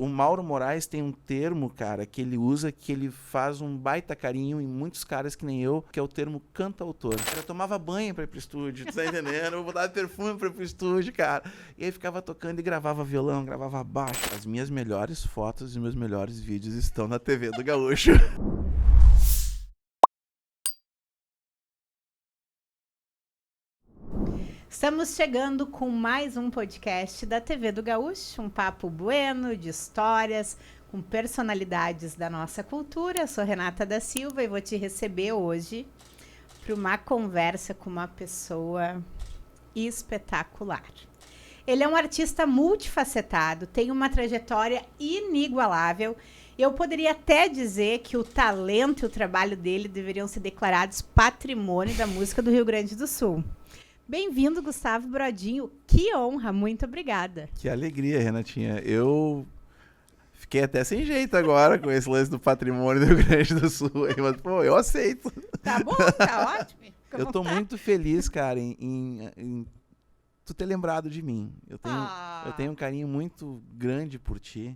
O Mauro Moraes tem um termo, cara, que ele usa, que ele faz um baita carinho em muitos caras que nem eu, que é o termo cantautor. Eu tomava banho pra ir pro estúdio, tu tá entendendo? Eu botava perfume pra ir pro estúdio, cara. E aí ficava tocando e gravava violão, gravava baixo. As minhas melhores fotos e meus melhores vídeos estão na TV do Gaúcho. Estamos chegando com mais um podcast da TV do Gaúcho, um papo bueno de histórias com personalidades da nossa cultura. Eu sou Renata da Silva e vou te receber hoje para uma conversa com uma pessoa espetacular. Ele é um artista multifacetado, tem uma trajetória inigualável. Eu poderia até dizer que o talento e o trabalho dele deveriam ser declarados patrimônio da música do Rio Grande do Sul. Bem-vindo, Gustavo Brodinho. Que honra, muito obrigada. Que alegria, Renatinha. Eu fiquei até sem jeito agora com esse lance do patrimônio do Rio Grande do Sul. Mas, pô, eu aceito. Tá bom, tá ótimo. Eu tô muito feliz, cara, em tu ter lembrado de mim. Eu tenho um carinho muito grande por ti.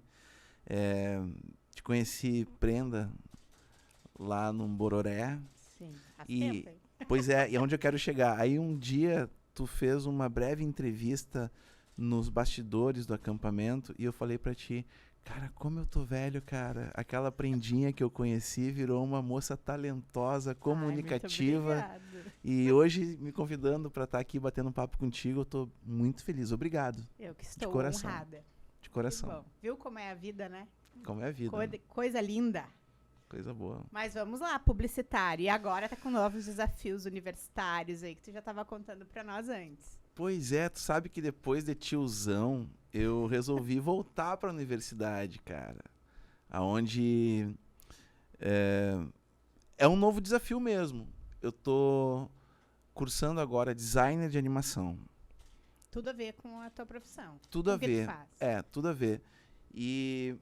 Te conheci prenda lá no Bororé. Sim, faz tempo, hein? Pois é, e onde eu quero chegar? Aí um dia tu fez uma breve entrevista nos bastidores do acampamento e eu falei pra ti, cara, como eu tô velho, cara. Aquela prendinha que eu conheci virou uma moça talentosa, comunicativa. Ai, muito obrigada. E hoje me convidando pra estar aqui batendo um papo contigo, eu tô muito feliz. Obrigado. Eu que estou De coração. honrada. De coração. Que bom. Viu como é a vida, né? Como é a vida. Coisa linda. Coisa boa. Mas vamos lá, publicitário. E agora tá com novos desafios universitários aí que tu já tava contando pra nós antes. Pois é, tu sabe que depois de tiozão, eu resolvi voltar pra universidade, cara. Aonde é um novo desafio mesmo. Eu tô cursando agora designer de animação. Tudo a ver com a tua profissão. Tudo a O que ver. tu faz. Tudo a ver. E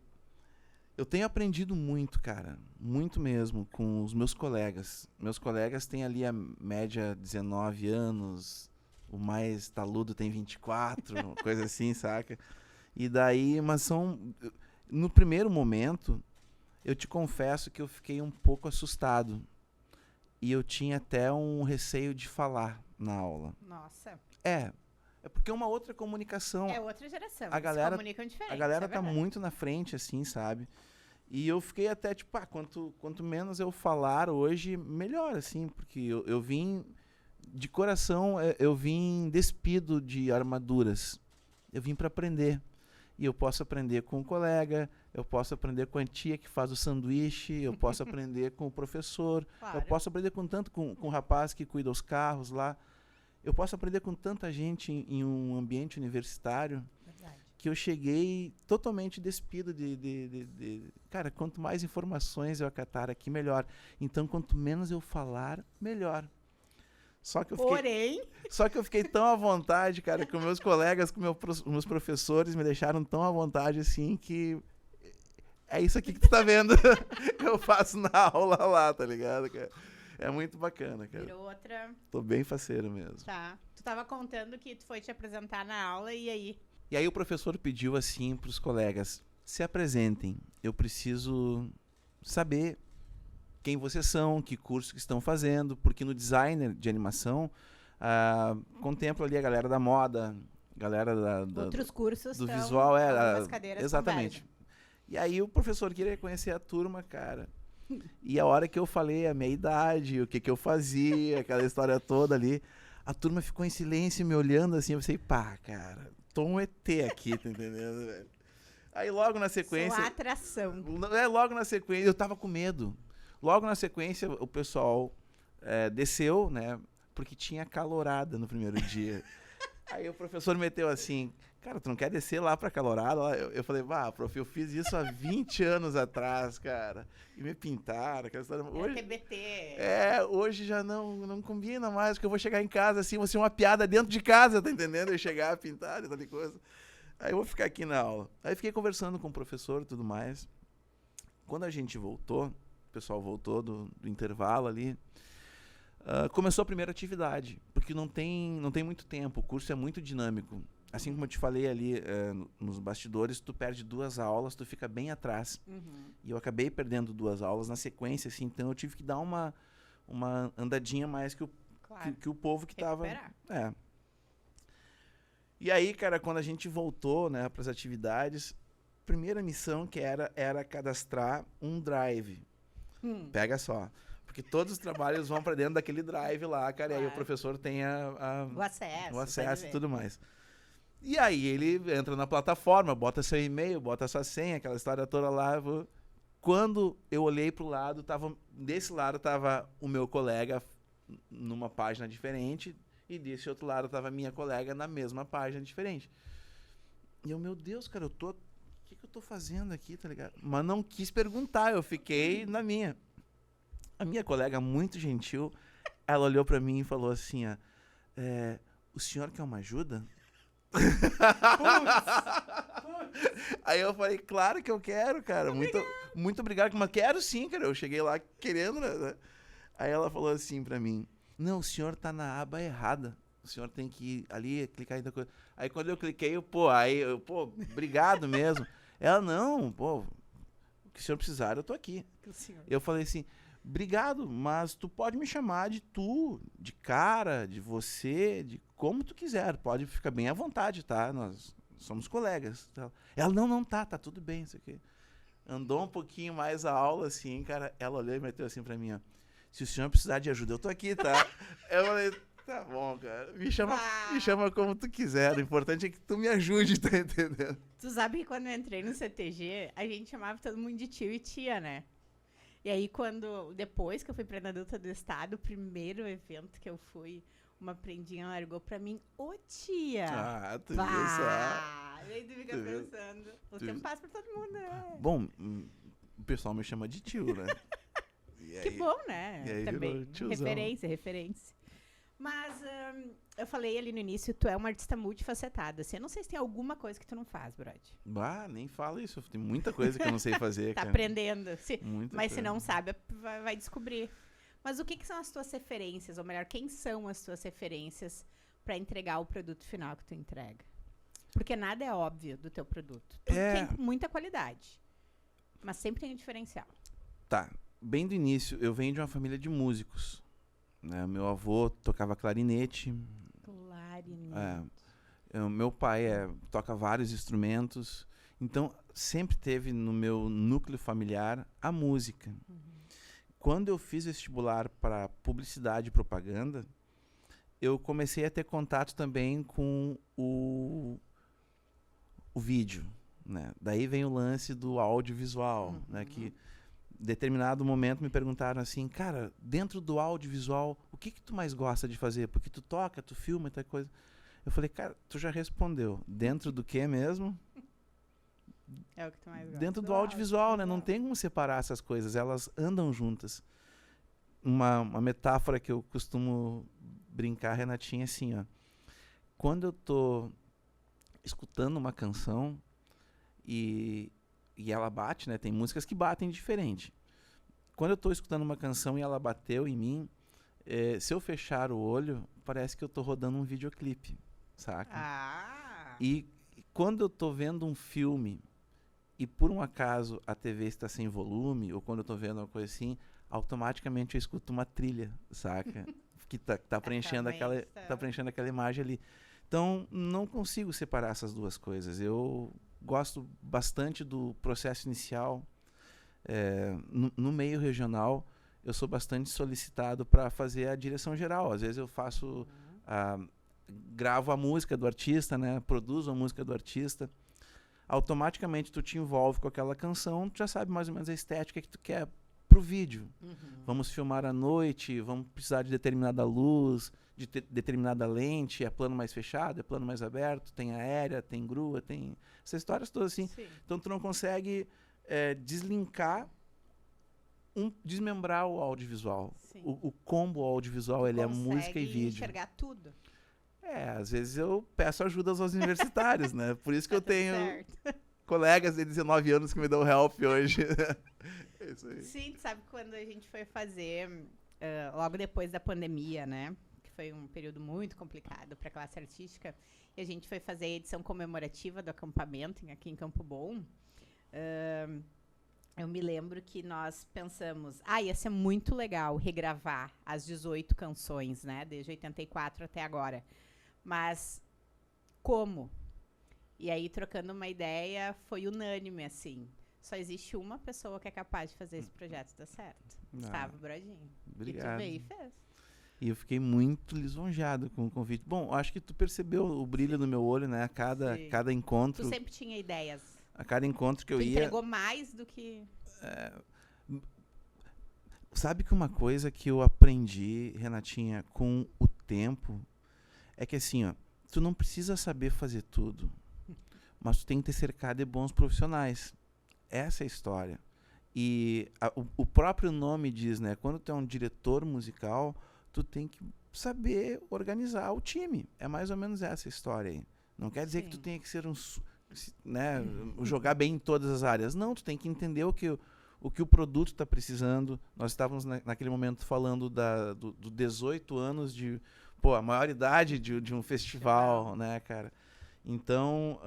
eu tenho aprendido muito, cara. Muito mesmo, com os meus colegas. Meus colegas têm ali a média 19 anos, o mais taludo tem 24, uma coisa assim, saca? E daí, mas são... No primeiro momento, eu te confesso que eu fiquei um pouco assustado. E eu tinha até um receio de falar na aula. Nossa. É porque é uma outra comunicação. É outra geração. A galera, se comunicam diferente. a galera é tá verdade. muito na frente, assim, sabe? E eu fiquei até, tipo, quanto menos eu falar hoje, melhor, assim, porque eu vim, de coração, eu vim despido de armaduras. Eu vim para aprender. E eu posso aprender com o colega, eu posso aprender com a tia que faz o sanduíche, eu posso aprender com o professor, Claro. eu posso aprender com o rapaz que cuida dos carros lá. Eu posso aprender com tanta gente em um ambiente universitário. Verdade. Que eu cheguei totalmente despido Cara, quanto mais informações eu acatar aqui, melhor. Então, quanto menos eu falar, melhor. Só que eu fiquei tão à vontade, cara, que meus colegas, com meus professores me deixaram tão à vontade, assim, que é isso aqui que tu tá vendo. Eu faço na aula lá, tá ligado, cara? É muito bacana, cara. Virou outra... Tô bem faceiro mesmo. Tá. Tu tava contando que tu foi te apresentar na aula e aí... E aí o professor pediu assim para os colegas, se apresentem, eu preciso saber quem vocês são, que curso que estão fazendo, porque no designer de animação contempla ali a galera da moda, galera Outros cursos do estão visual, algumas cadeiras exatamente. conversam. E aí o professor queria conhecer a turma, cara. E a hora que eu falei a minha idade, o que eu fazia, aquela história toda ali, a turma ficou em silêncio me olhando assim, eu pensei, pá, cara, tô um ET aqui, tá entendendo, velho? Aí logo na sequência... Sua atração. Logo na sequência, eu tava com medo. Logo na sequência, o pessoal desceu, né? Porque tinha calorada no primeiro dia. Aí o professor meteu assim, cara, tu não quer descer lá pra calorada? Eu falei, prof, eu fiz isso há 20 anos atrás, cara. E me pintaram, aquela história... Hoje, TBT. Hoje já não combina mais, porque eu vou chegar em casa assim, vou ser uma piada dentro de casa, tá entendendo? Eu chegar pintado e tal coisa. Aí eu vou ficar aqui na aula. Aí fiquei conversando com o professor e tudo mais. Quando a gente voltou, o pessoal voltou do intervalo ali, começou a primeira atividade, porque não tem muito tempo, o curso é muito dinâmico. Assim como eu te falei ali nos bastidores, tu perde 2 aulas, tu fica bem atrás. E eu acabei perdendo 2 aulas na sequência, assim, então eu tive que dar uma andadinha mais que o povo que tava... É. E aí, cara, quando a gente voltou, né, para as atividades, primeira missão que era cadastrar um drive. Pega só. Porque todos os trabalhos vão para dentro daquele drive lá, cara, e aí o professor tem o acesso e tudo mais. E aí ele entra na plataforma, bota seu e-mail, bota sua senha, aquela história toda lá. Quando eu olhei pro lado, desse lado tava o meu colega numa página diferente, e desse outro lado tava a minha colega na mesma página diferente. E eu, meu Deus, cara, o que eu tô fazendo aqui, tá ligado? Mas não quis perguntar, eu fiquei na minha. A minha colega, muito gentil, ela olhou pra mim e falou assim, ó, o senhor quer uma ajuda? Aí eu falei, claro que eu quero, cara. Muito obrigado. Mas quero sim, cara. Eu cheguei lá querendo, né? Aí ela falou assim pra mim, não, o senhor tá na aba errada. O senhor tem que ir ali, clicar em outra coisa. Aí quando eu cliquei, obrigado mesmo. Ela, não, o que o senhor precisar, eu tô aqui. Eu falei assim, obrigado, mas tu pode me chamar de tu, de cara, de você, de como tu quiser. Pode ficar bem à vontade, tá? Nós somos colegas. Ela, não, tá tudo bem, isso aqui. Andou um pouquinho mais a aula, assim, cara. Ela olhou e meteu assim pra mim, ó. Se o senhor precisar de ajuda, eu tô aqui, tá? Eu falei, tá bom, cara. Me chama como tu quiser. O importante é que tu me ajude, tá entendendo? Tu sabe que quando eu entrei no CTG, a gente chamava todo mundo de tio e tia, né? E aí, depois que eu fui pra Adulta do Estado, o primeiro evento que eu fui, uma prendinha largou pra mim, ô tia! Ah, tu viu só? Aí tu fica pensando, o tempo passa pra todo mundo, né? Bom, o pessoal me chama de tio, né? Que bom, né? E aí também. Referência. Mas eu falei ali no início, tu é uma artista multifacetada. Assim, eu não sei se tem alguma coisa que tu não faz, Brody. Nem fala isso. Tem muita coisa que eu não sei fazer. Tá cara. aprendendo. Mas se coisa. não sabe, vai descobrir. Mas o que são as tuas referências? Ou melhor, quem são as tuas referências para entregar o produto final que tu entrega? Porque nada é óbvio do teu produto. Tudo tem muita qualidade. Mas sempre tem um diferencial. Tá. Bem do início, eu venho de uma família de músicos. Né? Meu avô tocava clarinete. Meu pai toca vários instrumentos. Então, sempre teve no meu núcleo familiar a música. Quando eu fiz vestibular para publicidade e propaganda, eu comecei a ter contato também com o vídeo. Né? Daí vem o lance do audiovisual, né? Que em determinado momento me perguntaram assim, cara, dentro do audiovisual, o que tu mais gosta de fazer? Porque tu toca, tu filma e tal coisa. Eu falei, cara, tu já respondeu. Dentro do que mesmo? É o que tu mais gosta. Dentro do audiovisual, né? Não tem como separar essas coisas, elas andam juntas. Uma metáfora que eu costumo brincar, Renatinha, assim, ó. Quando eu tô escutando uma canção e ela bate, né? Tem músicas que batem diferente. Quando eu tô escutando uma canção e ela bateu em mim, se eu fechar o olho, parece que eu tô rodando um videoclipe, saca? E quando eu tô vendo um filme e por um acaso a TV está sem volume, ou quando eu tô vendo uma coisa assim, automaticamente eu escuto uma trilha, saca? Que tá preenchendo aquela imagem ali. Então, não consigo separar essas duas coisas. Eu gosto bastante do processo inicial. No meio regional, eu sou bastante solicitado para fazer a direção geral. Às vezes eu faço, gravo a música do artista, né? Produzo a música do artista. Automaticamente tu te envolve com aquela canção, tu já sabe mais ou menos a estética que tu quer pro vídeo. Vamos filmar à noite, vamos precisar de determinada luz, de determinada lente, é plano mais fechado, é plano mais aberto, tem aérea, tem grua, tem essas histórias todas assim. Sim. Então tu não consegue deslinkar, desmembrar o audiovisual. O combo audiovisual, ele é música e vídeo. Enxergar tudo. Às vezes eu peço ajuda aos universitários, né? Por isso que eu tenho colegas de 19 anos que me dão help hoje. É isso aí. Sim, sabe quando a gente foi fazer, logo depois da pandemia, né? Que foi um período muito complicado para a classe artística. e a gente foi fazer a edição comemorativa do acampamento aqui em Campo Bom, eu me lembro que nós pensamos, ia ser muito legal regravar as 18 canções, né, desde 84 até agora. Mas como? E aí, trocando uma ideia, foi unânime, assim. Só existe uma pessoa que é capaz de fazer esse projeto dar certo. Gustavo Brodinho. Obrigado. E tu veio e fez. E eu fiquei muito lisonjeado com o convite. Bom, acho que tu percebeu o brilho no meu olho, né? A cada encontro... Tu sempre tinha ideias. A cada encontro que eu tu ia... entregou mais do que... Sabe que uma coisa que eu aprendi, Renatinha, com o tempo, é que assim, ó, tu não precisa saber fazer tudo, mas tu tem que ter cercado de bons profissionais. Essa é a história. E o próprio nome diz, né? Quando tu é um diretor musical, tu tem que saber organizar o time. É mais ou menos essa história aí. Não quer dizer que tu tenha que ser né, jogar bem em todas as áreas. Não, tu tem que entender o que o produto está precisando. Nós estávamos naquele momento falando do 18 anos de... Pô, a maior idade de um festival, né, cara? Então...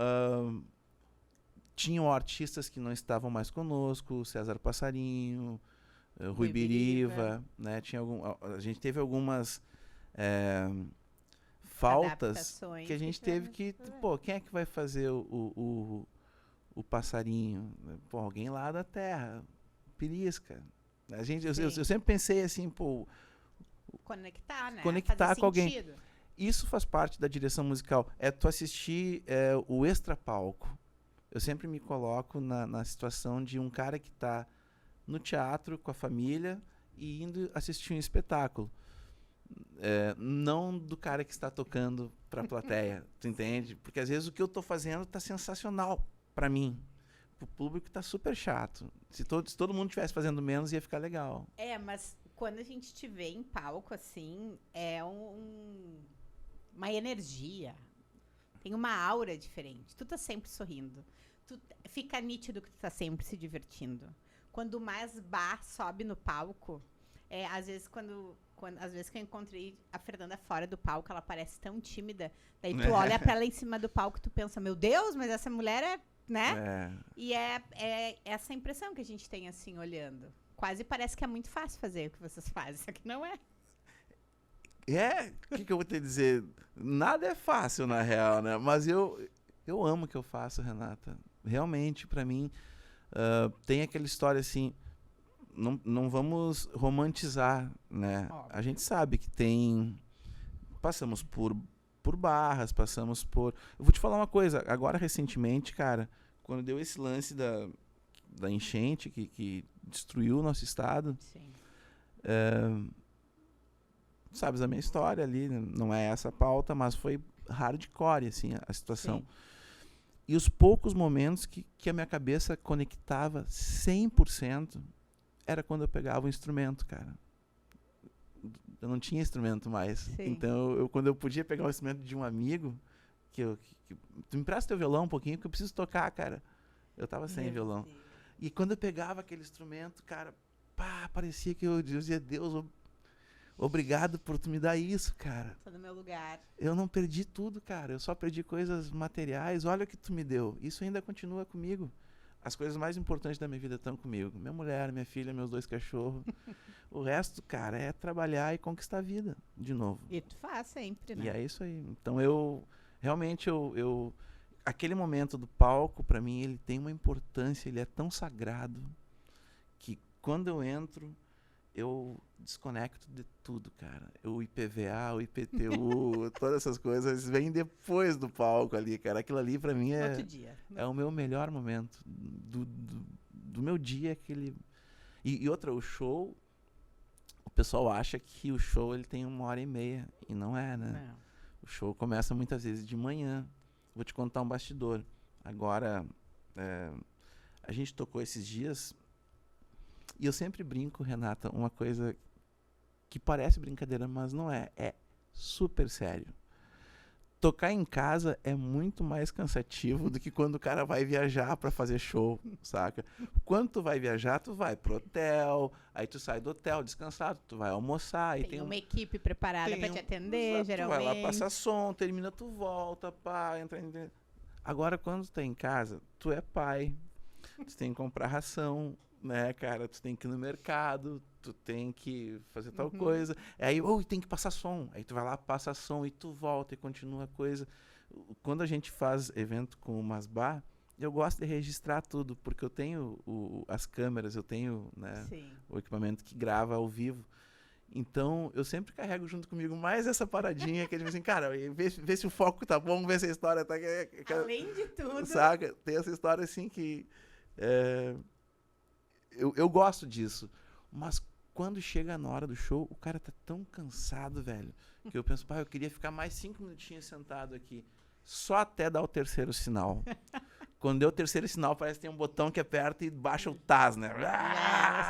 tinham artistas que não estavam mais conosco, César Passarinho, Rui Biriva, né? A gente teve algumas faltas que a gente teve que... Pô, quem é que vai fazer o Passarinho? Pô, alguém lá da terra, Pirisca. Eu sempre pensei assim, pô... Conectar, né? Conectar com alguém. Isso faz parte da direção musical. É tu assistir o extra-palco. Eu sempre me coloco na situação de um cara que está no teatro com a família e indo assistir um espetáculo. Não do cara que está tocando para a plateia, tu entende? Porque às vezes o que eu estou fazendo está sensacional para mim. Para o público está super chato. Se todo mundo estivesse fazendo menos, ia ficar legal. Mas quando a gente te vê em palco, assim, é uma energia. Tem uma aura diferente. Tu tá sempre sorrindo. Fica nítido que tu tá sempre se divertindo. Quando mais sobe no palco, às vezes às vezes que eu encontrei a Fernanda fora do palco, ela parece tão tímida. Daí tu olha pra ela em cima do palco e tu pensa, meu Deus, mas essa mulher né? E é essa impressão que a gente tem, assim, olhando. Quase parece que é muito fácil fazer o que vocês fazem, só que não é. O que eu vou te dizer? Nada é fácil, na real, né? Mas eu amo o que eu faço, Renata. Realmente, pra mim, tem aquela história assim, não vamos romantizar, né? Óbvio. A gente sabe que passamos por barras, passamos por... Eu vou te falar uma coisa, agora recentemente, cara, quando deu esse lance da enchente que destruiu o nosso estado, sim. Sabes a minha história ali, não é essa a pauta, mas foi hardcore, assim, a situação. Sim. E os poucos momentos que a minha cabeça conectava 100% era quando eu pegava o instrumento, cara. Eu não tinha instrumento mais. Sim. Então, quando eu podia pegar o instrumento de um amigo, tu me empresta teu violão um pouquinho, porque eu preciso tocar, cara. Eu tava sem violão. Deus. E quando eu pegava aquele instrumento, cara, parecia que eu dizia, Deus, obrigado por tu me dar isso, cara. Tô no meu lugar. Eu não perdi tudo, cara. Eu só perdi coisas materiais. Olha o que tu me deu. Isso ainda continua comigo. As coisas mais importantes da minha vida estão comigo. Minha mulher, minha filha, meus 2 cachorros. O resto, cara, é trabalhar e conquistar a vida de novo. E tu faz sempre, né? E é isso aí. Então realmente aquele momento do palco, pra mim, ele tem uma importância, ele é tão sagrado que quando eu entro, eu desconecto de tudo, cara. O IPVA, o IPTU, todas essas coisas vêm depois do palco ali, cara. Aquilo ali pra mim é o meu melhor momento do meu dia. Aquele... E outra, o show, o pessoal acha que o show ele tem 1h30 e não é, né? Não. O show começa muitas vezes de manhã. Vou te contar um bastidor. Agora, a gente tocou esses dias... E eu sempre brinco, Renata, uma coisa que parece brincadeira, mas não é. É super sério. tocar em casa é muito mais cansativo do que quando o cara vai viajar pra fazer show, saca? Quando tu vai viajar, tu vai pro hotel, aí tu sai do hotel descansado, tu vai almoçar. Aí Tem uma equipe preparada pra te atender, exato, geralmente. tu vai lá passar som, termina, tu volta, pá, entra em... Agora, quando tu tá em casa, tu é pai, tu tem que comprar ração, né, cara? Tu tem que ir no mercado, tu tem que fazer tal coisa. Aí, tem que passar som. Aí tu vai lá, passa som e tu volta e continua a coisa. Quando a gente faz evento com o Masbá, eu gosto de registrar tudo, porque eu tenho as câmeras, eu tenho, né, o equipamento que grava ao vivo. Então, eu sempre carrego junto comigo mais essa paradinha que é tipo assim, cara, vê se o foco tá bom, vê se a história tá... Além de tudo... Saca? Tem essa história assim que... Eu gosto disso. Mas quando chega na hora do show, o cara tá tão cansado, velho, que eu penso, eu queria ficar mais 5 minutinhos sentado aqui. Só até dar o terceiro sinal. Quando deu o terceiro sinal, parece que tem um botão que aperta e baixa o TAS, né?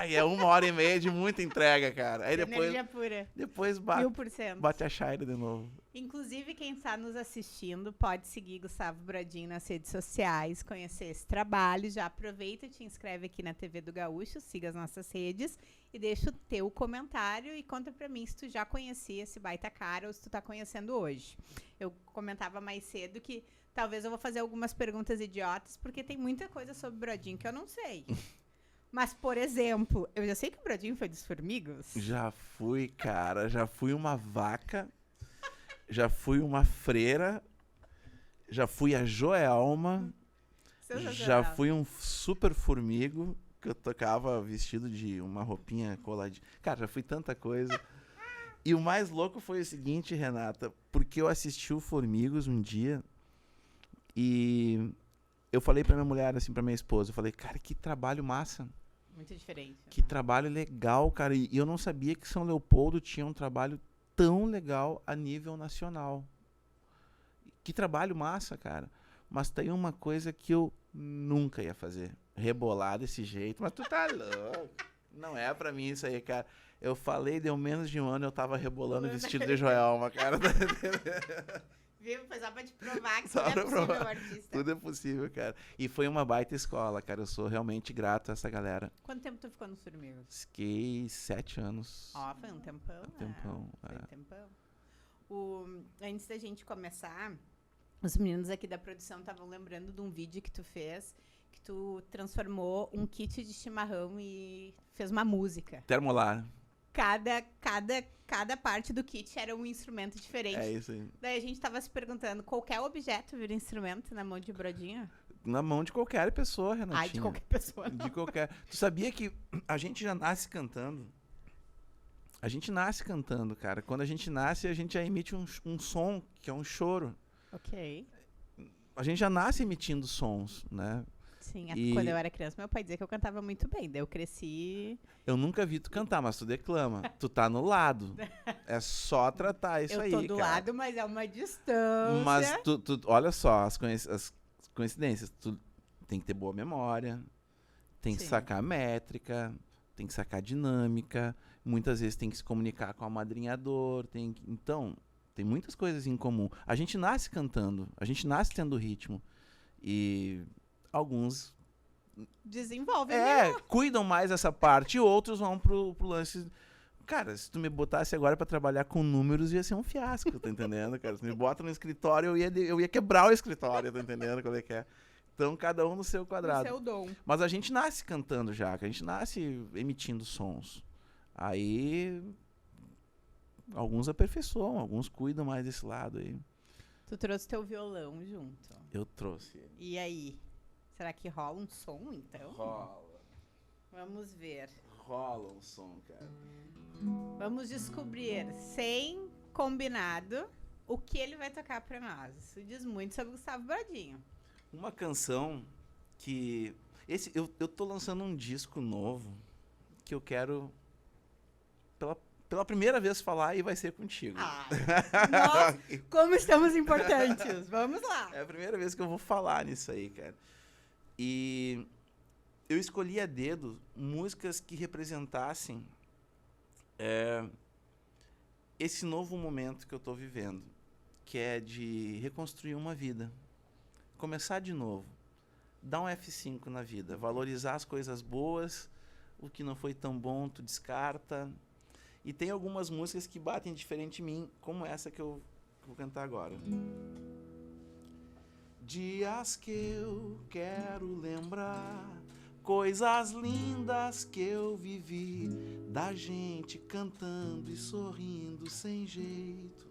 E é 1h30 de muita entrega, cara. Aí energia pura. Depois 1000%. Bate a chaira de novo. Inclusive, quem está nos assistindo pode seguir Gustavo Brodin nas redes sociais, conhecer esse trabalho. Já aproveita e te inscreve aqui na TV do Gaúcho, siga as nossas redes e deixa o teu comentário e conta pra mim se tu já conhecia esse baita cara ou se tu tá conhecendo hoje. Eu comentava mais cedo que talvez eu vou fazer algumas perguntas idiotas, porque tem muita coisa sobre o Brodin que eu não sei. Mas, por exemplo, eu já sei que o Brodin foi dos Formigos. Já fui, cara. Já fui uma vaca. Já fui uma freira. Já fui a Joelma. Já fui um super formigo, que eu tocava vestido de uma roupinha coladinha. Cara, já fui tanta coisa. E o mais louco foi o seguinte, Renata, porque eu assisti o Formigos um dia e eu falei pra minha mulher, assim, pra minha esposa, eu falei, cara, que trabalho massa. Muito diferente. Que trabalho legal, cara. E eu não sabia que São Leopoldo tinha um trabalho tão legal a nível nacional. Que trabalho massa, cara. Mas tem uma coisa que eu nunca ia fazer. Rebolar desse jeito. Mas tu tá louco. Não é pra mim isso aí, cara. Eu falei, deu menos de um ano, eu tava rebolando vestido de Joelma, cara. Viu? Foi só pra te provar que tudo é possível, artista. Tudo é possível, cara. E foi uma baita escola, cara. Eu sou realmente grato a essa galera. Quanto tempo tu ficou nos Formigos? Fiquei 7 anos. Ó, foi um tempão. Um tempão, Foi um tempão. Antes da gente começar, os meninos aqui da produção estavam lembrando de um vídeo que tu fez, que tu transformou um kit de chimarrão e fez uma música. Termolar. Cada parte do kit era um instrumento diferente. É isso aí. Daí a gente tava se perguntando, qualquer objeto vira instrumento na mão de Brodinho? Na mão de qualquer pessoa, Renatinha. Ai, de qualquer pessoa, não. De qualquer... Tu sabia que a gente já nasce cantando? A gente nasce cantando, cara. Quando a gente nasce, a gente já emite um som, que é um choro. Ok. A gente já nasce emitindo sons, né? Sim, quando eu era criança, meu pai dizia que eu cantava muito bem. Daí eu cresci... Eu nunca vi tu cantar, mas tu declama. Tu tá no lado. É só tratar isso aí, cara. Eu tô do lado, mas é uma distância. Mas tu olha só, as coincidências. Tu tem que ter boa memória, tem que sacar métrica, tem que sacar dinâmica. Muitas vezes tem que se comunicar com o amadrinhador. Então, tem muitas coisas em comum. A gente nasce cantando, a gente nasce tendo ritmo. E... alguns desenvolvem cuidam mais essa parte e outros vão pro lance. Cara, se tu me botasse agora pra trabalhar com números, ia ser um fiasco, tá entendendo, cara? Se tu me bota no escritório, eu ia quebrar o escritório, tá entendendo qual é que é? Então, cada um no seu quadrado. No seu dom. Mas a gente nasce cantando já, a gente nasce emitindo sons. Aí, alguns aperfeiçoam, alguns cuidam mais desse lado aí. Tu trouxe teu violão junto. Eu trouxe. E aí? Será que rola um som, então? Rola. Vamos ver. Rola um som, cara. Vamos descobrir, sem combinado, o que ele vai tocar pra nós. Isso diz muito sobre o Gustavo Brodinho. Uma canção que... eu tô lançando um disco novo que eu quero, pela primeira vez, falar, e vai ser contigo. Nossa, como estamos importantes. Vamos lá. É a primeira vez que eu vou falar nisso aí, cara. E eu escolhi a dedo músicas que representassem esse novo momento que eu tô vivendo. que é de reconstruir uma vida. Começar de novo. Dar um F5 na vida. Valorizar as coisas boas, o que não foi tão bom, tu descarta. E tem algumas músicas que batem diferente em mim, como essa que eu vou cantar agora. Dias que eu quero lembrar, coisas lindas que eu vivi, da gente cantando e sorrindo sem jeito,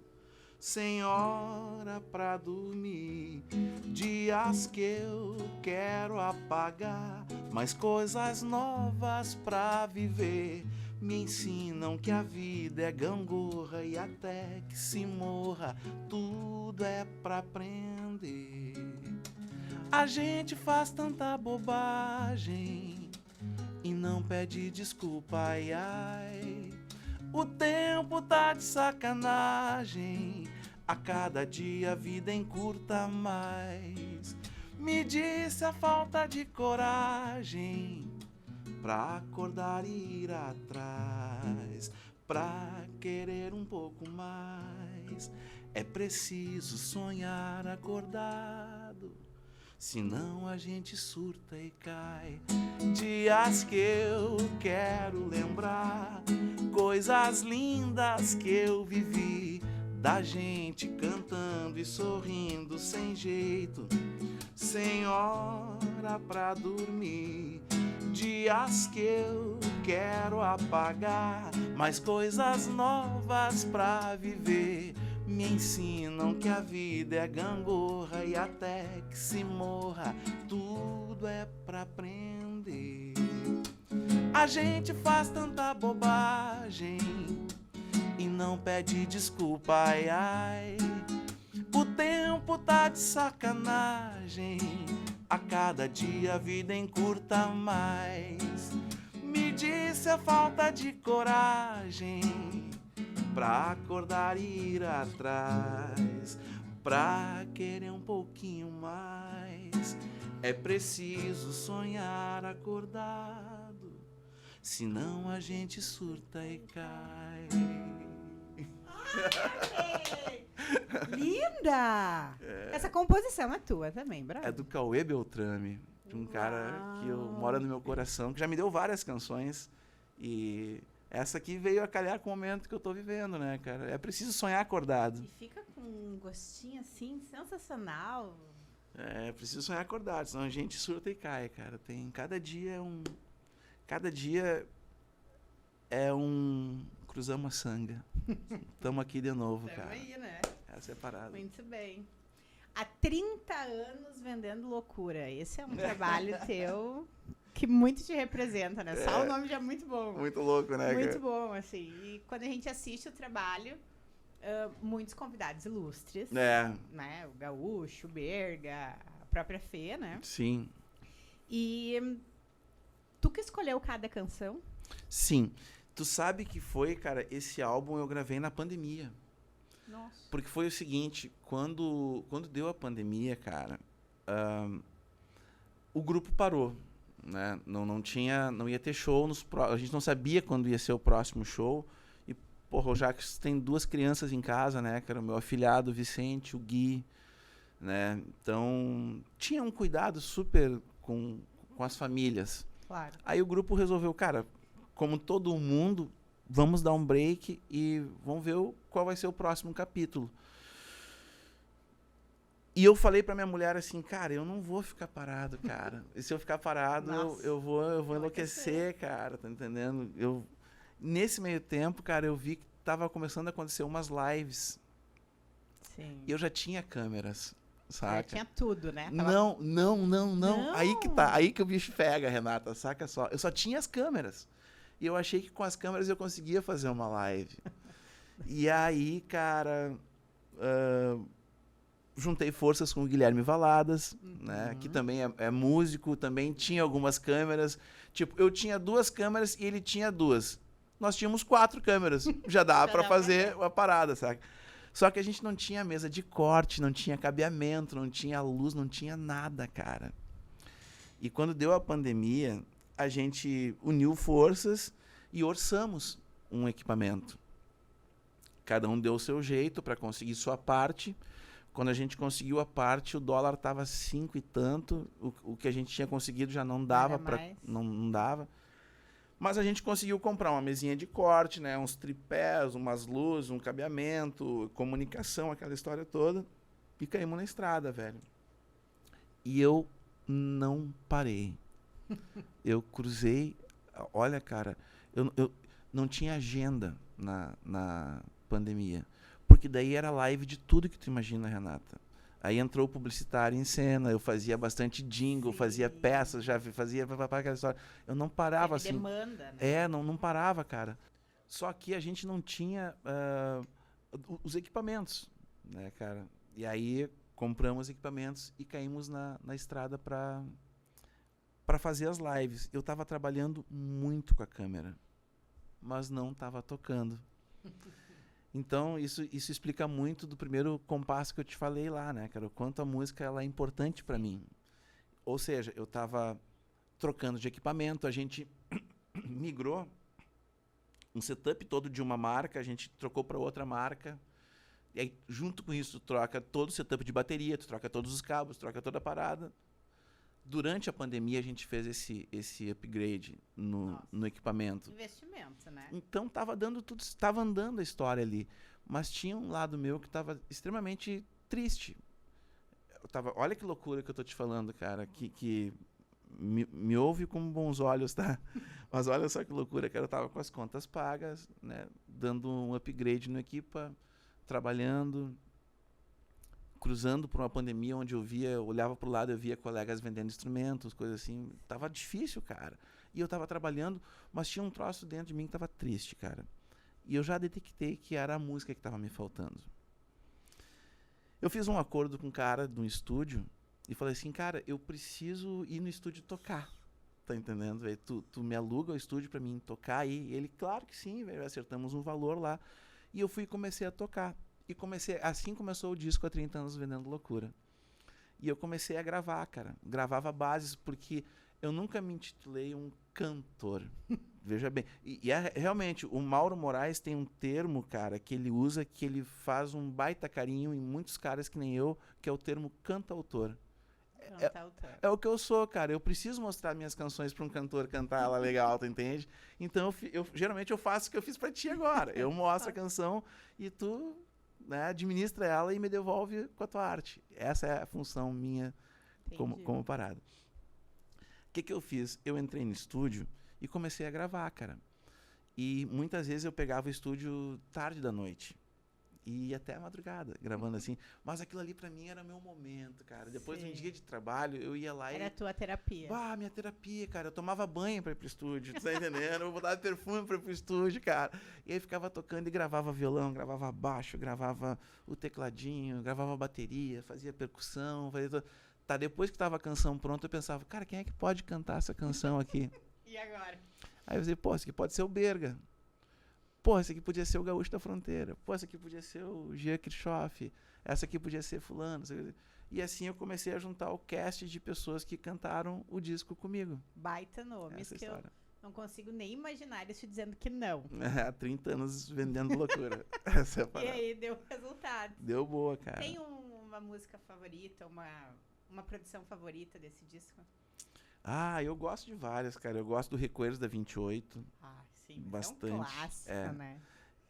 sem hora pra dormir. Dias que eu quero apagar, mas coisas novas pra viver me ensinam que a vida é gangorra e até que se morra, tudo é pra aprender. A gente faz tanta bobagem e não pede desculpa, ai, ai. O tempo tá de sacanagem, a cada dia a vida encurta mais. Me disse a falta de coragem pra acordar e ir atrás, pra querer um pouco mais. É preciso sonhar acordado, senão a gente surta e cai. Dias que eu quero lembrar, coisas lindas que eu vivi, da gente cantando e sorrindo sem jeito, sem hora pra dormir. Dias que eu quero apagar, mas coisas novas pra viver me ensinam que a vida é gangorra e até que se morra, tudo é pra aprender. A gente faz tanta bobagem e não pede desculpa, ai, ai. O tempo tá de sacanagem, a cada dia a vida encurta mais. Me disse a falta de coragem pra acordar e ir atrás, pra querer um pouquinho mais. É preciso sonhar acordado, senão a gente surta e cai. Linda! Essa composição é tua também, bravo. É do Cauê Beltrame, de um cara que mora no meu coração, que já me deu várias canções. E essa aqui veio a calhar com o momento que eu tô vivendo, né, cara? É preciso sonhar acordado. E fica com um gostinho assim, sensacional. É preciso sonhar acordado, senão a gente surta e cai, cara. Tem, cada dia é um cruzamos a sanga. Tamo aqui de novo, Tamo cara. aí, né? Essa é a parada. Muito bem. Há 30 anos vendendo loucura. Esse é um trabalho teu que muito te representa, né? Só o nome já é muito bom. Muito louco, né, Muito cara? bom, assim. E quando a gente assiste o trabalho, muitos convidados ilustres. É, Né? O Gaúcho, o Berga, a própria Fê, né? sim. E tu que escolheu cada canção? Sim. Tu sabe que foi, cara, esse álbum eu gravei na pandemia. Nossa. Porque foi o seguinte, quando deu a pandemia, cara, o grupo parou, né? Não ia ter show, a gente não sabia quando ia ser o próximo show. E, porra, o Jacques tem 2 crianças em casa, né, cara? O meu afilhado, o Vicente, o Gui, né? Então, tinha um cuidado super com as famílias. Claro. Aí o grupo resolveu, cara, como todo mundo, vamos dar um break e vamos ver qual vai ser o próximo capítulo. E eu falei pra minha mulher assim, cara, eu não vou ficar parado, cara. E se eu ficar parado, eu vou enlouquecer, cara, tá entendendo? Nesse meio tempo, cara, eu vi que tava começando a acontecer umas lives. Sim. E eu já tinha câmeras, saca? Já tinha tudo, né? Não. Não? Aí que tá, aí que o bicho pega, Renata, saca só. Eu só tinha as câmeras. E eu achei que com as câmeras eu conseguia fazer uma live. E aí, cara, juntei forças com o Guilherme Valadas, né, que também é músico, também tinha algumas câmeras. Tipo, eu tinha 2 câmeras e ele tinha 2. Nós tínhamos 4 câmeras. Já dava pra fazer a parada, saca? Só que a gente não tinha mesa de corte, não tinha cabeamento, não tinha luz, não tinha nada, cara. E quando deu a pandemia, a gente uniu forças e orçamos um equipamento. Cada um deu o seu jeito para conseguir sua parte. Quando a gente conseguiu a parte, o dólar estava 5 e tanto. O que a gente tinha conseguido já não dava não dava. Mas a gente conseguiu comprar uma mesinha de corte, né? Uns tripés, umas luzes, um cabeamento, comunicação, aquela história toda. E caímos na estrada, velho. E eu não parei. Eu cruzei... Olha, cara, eu não tinha agenda na pandemia. Porque daí era live de tudo que tu imagina, Renata. Aí entrou o publicitário em cena, eu fazia bastante jingle, fazia peças, já fazia aquela história. Eu não parava assim. Demanda, né? Não parava, cara. Só que a gente não tinha os equipamentos, né, cara? E aí compramos equipamentos e caímos na estrada para fazer as lives. Eu estava trabalhando muito com a câmera, mas não estava tocando. Então, isso explica muito do primeiro compasso que eu te falei lá, né, cara? O quanto a música ela é importante para mim. Ou seja, eu estava trocando de equipamento, a gente migrou um setup todo de uma marca, a gente trocou para outra marca. E aí, junto com isso, tu troca todo o setup de bateria, tu troca todos os cabos, troca toda a parada. Durante a pandemia, a gente fez esse upgrade no equipamento. Investimento, né? Então, estava andando a história ali. Mas tinha um lado meu que estava extremamente triste. Olha que loucura que eu tô te falando, cara. Que me ouve com bons olhos, tá? Mas olha só que loucura, cara. Eu tava com as contas pagas, né? Dando um upgrade no equipa, trabalhando, cruzando por uma pandemia onde eu olhava pro lado, eu via colegas vendendo instrumentos, coisas assim. Tava difícil, cara. E eu tava trabalhando, mas tinha um troço dentro de mim que tava triste, cara. E eu já detectei que era a música que tava me faltando. Eu fiz um acordo com um cara de um estúdio e falei assim, cara, eu preciso ir no estúdio tocar. Tá entendendo, velho? Tu me aluga o estúdio pra mim tocar aí? E ele, claro que sim, velho. Acertamos um valor lá. E eu fui e comecei a tocar. E assim começou o disco há 30 anos Vendendo Loucura. E eu comecei a gravar, cara. Gravava bases, porque eu nunca me intitulei um cantor. Veja bem. E realmente, o Mauro Moraes tem um termo, cara, que ele usa, que ele faz um baita carinho em muitos caras que nem eu, que é o termo cantautor. É o que eu sou, cara. Eu preciso mostrar minhas canções para um cantor cantar ela legal, tu entende? Então, geralmente eu faço o que eu fiz para ti agora. Eu mostro a canção e tu... né, administra ela e me devolve com a tua arte. Essa é a função minha como parada. O que eu fiz? Eu entrei no estúdio e comecei a gravar, cara. E muitas vezes eu pegava o estúdio tarde da noite. E ia até a madrugada, gravando assim. Mas aquilo ali pra mim era meu momento, cara. Depois de um dia de trabalho, eu ia lá Era a tua terapia. Minha terapia, cara. Eu tomava banho pra ir pro estúdio, tu tá entendendo? Eu botava perfume pra ir pro estúdio, cara. E aí ficava tocando e gravava violão, gravava baixo, gravava o tecladinho, gravava bateria, fazia percussão, Tá, depois que tava a canção pronta, eu pensava, cara, quem é que pode cantar essa canção aqui? E agora? Aí eu dizia, esse aqui pode ser o Berga. Esse aqui podia ser o Gaúcho da Fronteira. Esse aqui podia ser o Jean Kirchhoff. Essa aqui podia ser fulano. E assim eu comecei a juntar o cast de pessoas que cantaram o disco comigo. Baita nomes essa que história. Eu não consigo nem imaginar eles te dizendo que não. Há 30 anos vendendo loucura. Essa é a parada. E aí deu resultado. Deu boa, cara. Tem uma música favorita, uma produção favorita desse disco? Eu gosto de várias, cara. Eu gosto do Recuerdos da 28. Sim, bastante. É um clássico, né?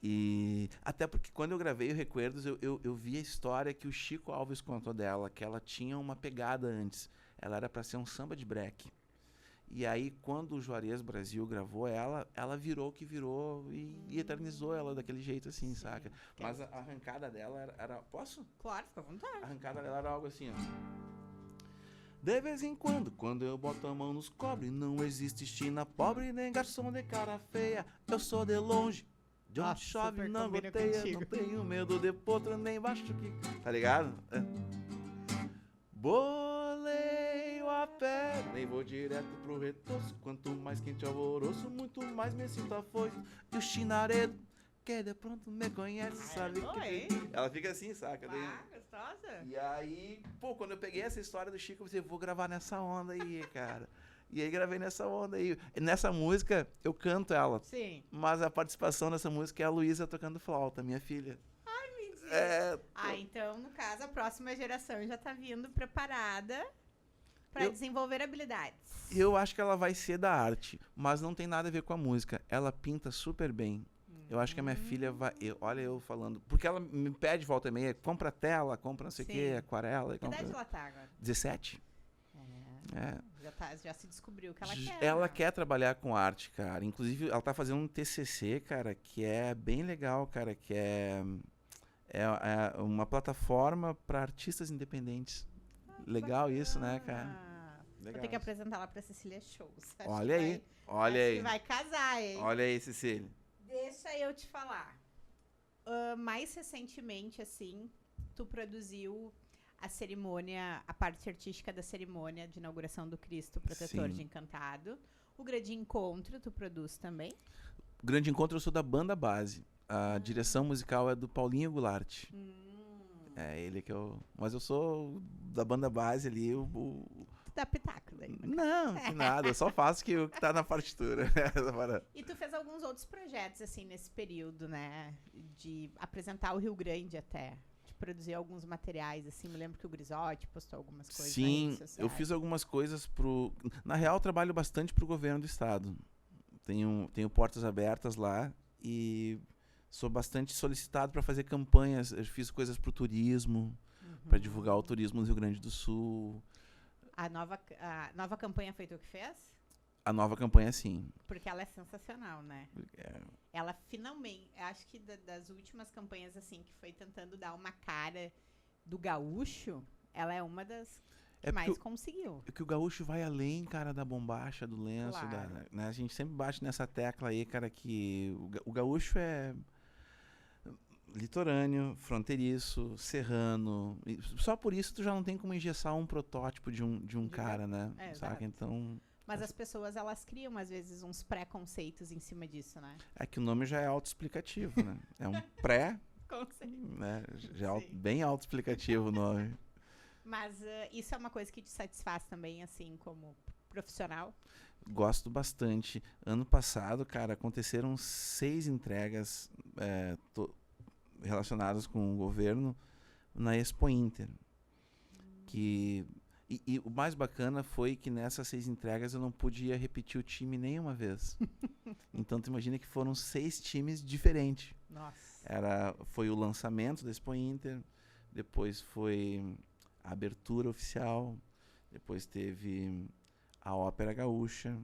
E até porque quando eu gravei o Recuerdos, eu vi a história que o Chico Alves contou dela, que ela tinha uma pegada antes. Ela era para ser um samba de break. E aí, quando o Juarez Brasil gravou ela virou o que virou e eternizou ela daquele jeito assim, saca? Mas a arrancada dela era... Posso? Claro, fica à vontade. A arrancada dela era algo assim, ó. De vez em quando eu boto a mão nos cobre, não existe China pobre, nem garçom de cara feia. Eu sou de longe, de onde chove não goteia, não tenho medo de potro, nem baixo que... Tá ligado? Boleio a pé, nem vou direto pro retoço. Quanto mais quente o alvoroço, muito mais me sinto afoito. E o chinaredo, que de pronto me conhece, sabe que... Ela fica assim, saca? Gostosa. E aí, quando eu peguei essa história do Chico, eu pensei, vou gravar nessa onda aí, cara. E aí gravei nessa onda aí. Nessa música, eu canto ela. Sim. Mas a participação nessa música é a Luísa tocando flauta, minha filha. Mentira. Então, no caso, a próxima geração já tá vindo preparada para desenvolver habilidades. Eu acho que ela vai ser da arte, mas não tem nada a ver com a música. Ela pinta super bem. Eu acho que a minha filha vai... olha eu falando... Porque ela me pede volta e meia, compra tela, compra não sei o quê, aquarela. Que idade ela tá agora? 17. Já se descobriu que ela quer. Ela quer trabalhar com arte, cara. Inclusive, ela tá fazendo um TCC, cara, que é bem legal, cara, que é uma plataforma para artistas independentes. Legal bacana. Isso, né, cara? Legal. Vou ter que apresentar lá pra Cecília Shows. Olha aí, olha aí. Que vai casar, hein? Olha aí, Cecília. Deixa eu te falar. Mais recentemente, assim, tu produziu a cerimônia, a parte artística da cerimônia de inauguração do Cristo Protetor de Encantado. O Grande Encontro, tu produz também? O Grande Encontro eu sou da banda base. A direção musical é do Paulinho Goulart. É ele que eu... Mas eu sou da banda base ali, Tu dá pitaco daí. Não, que nada. Eu só faço o que tá na partitura. E tu fez alguns outros projetos, assim, nesse período, né? De apresentar o Rio Grande até. De produzir alguns materiais, assim. Me lembro que o Grisotti postou algumas coisas. Sim, eu fiz algumas coisas pro... Na real, eu trabalho bastante pro governo do estado. Tenho portas abertas lá e... Sou bastante solicitado para fazer campanhas. Eu fiz coisas para o turismo, para divulgar o turismo no Rio Grande do Sul. A nova campanha foi tu que fez? A nova campanha, sim. Porque ela é sensacional, né? Ela finalmente... Acho que das últimas campanhas, assim, que foi tentando dar uma cara do gaúcho, ela é uma das que mais conseguiu. É que o gaúcho vai além, cara, da bombacha, do lenço. Claro. Né? A gente sempre bate nessa tecla aí, cara, que o gaúcho é... litorâneo, fronteiriço, serrano. E só por isso tu já não tem como engessar um protótipo de um cara, né? Saca? Então... Mas as pessoas, elas criam, às vezes, uns preconceitos em cima disso, né? É que o nome já é autoexplicativo, né? É um pré-conceito. Né? Já é bem autoexplicativo o nome. Mas isso é uma coisa que te satisfaz também, assim, como profissional? Gosto bastante. Ano passado, cara, aconteceram 6 entregas relacionadas com o governo na Expo Inter. E o mais bacana foi que nessas 6 entregas eu não podia repetir o time nenhuma vez. Então tu imagina que foram 6 times diferentes. Nossa. Foi o lançamento da Expo Inter, depois foi a abertura oficial, depois teve a Ópera Gaúcha,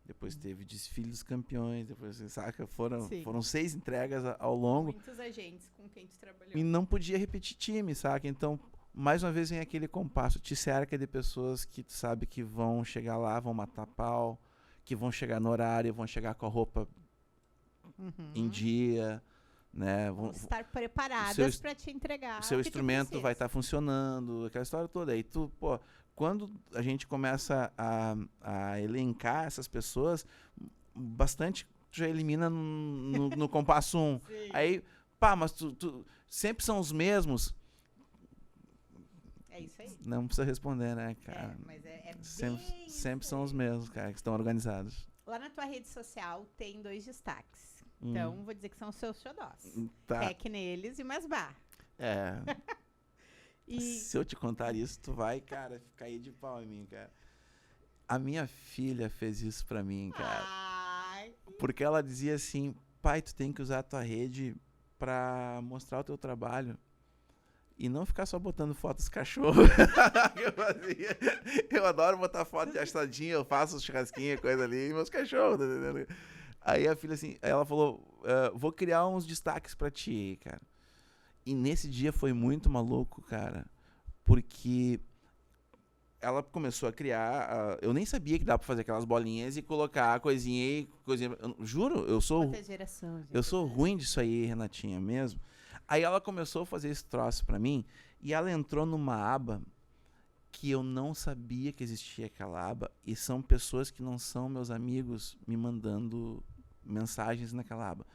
depois teve Desfile dos Campeões, depois, saca? Foram 6 entregas ao longo. Muitos agentes com quem tu trabalhou. E não podia repetir time, saca? Então, mais uma vez vem aquele compasso, te cerca de pessoas que tu sabe que vão chegar lá, vão matar pau, que vão chegar no horário, vão chegar com a roupa em dia, né? Vão estar preparadas para te entregar. O seu instrumento vai estar funcionando, aquela história toda. Aí tu, quando a gente começa a elencar essas pessoas, bastante tu já elimina no compasso 1. Aí, mas tu sempre são os mesmos. É isso aí. Não precisa responder, né, cara? Mas é sempre são os mesmos, cara, que estão organizados. Lá na tua rede social tem 2 destaques. Então, vou dizer que são os seus xodós. Tá. Tec neles e mais bar. Se eu te contar isso, tu vai, cara, cair de pau em mim, cara. A minha filha fez isso pra mim, cara. Ai. Porque ela dizia assim, pai, tu tem que usar a tua rede pra mostrar o teu trabalho. E não ficar só botando fotos dos cachorros. Eu adoro botar foto de assadinha, eu faço churrasquinha, coisa ali, e meus cachorros, tá entendendo? Aí a filha assim, ela falou, vou criar uns destaques pra ti, cara. E nesse dia foi muito maluco, cara, porque ela começou a criar, eu nem sabia que dá pra fazer aquelas bolinhas e colocar coisinha. Juro, eu sou ruim disso aí, Renatinha, mesmo. Aí ela começou a fazer esse troço pra mim e ela entrou numa aba que eu não sabia que existia aquela aba e são pessoas que não são meus amigos me mandando mensagens naquela aba.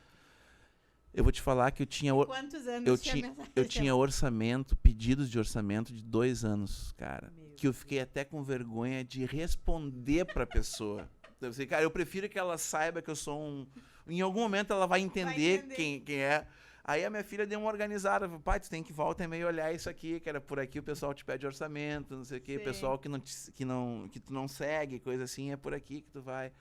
Eu vou te falar que eu tinha... Quantos anos Eu, tinha mensagem? eu tinha orçamento, pedidos de orçamento de 2 anos, cara. Meu que eu fiquei até com vergonha de responder pra pessoa. Eu sei, cara, eu prefiro que ela saiba que eu sou um... Em algum momento ela vai entender. Quem é. Aí a minha filha deu uma organizada. Pai, tu tem que voltar e meio olhar isso aqui, que era por aqui o pessoal te pede orçamento, não sei o quê. Sim. Pessoal que tu não segue, coisa assim, é por aqui que tu vai.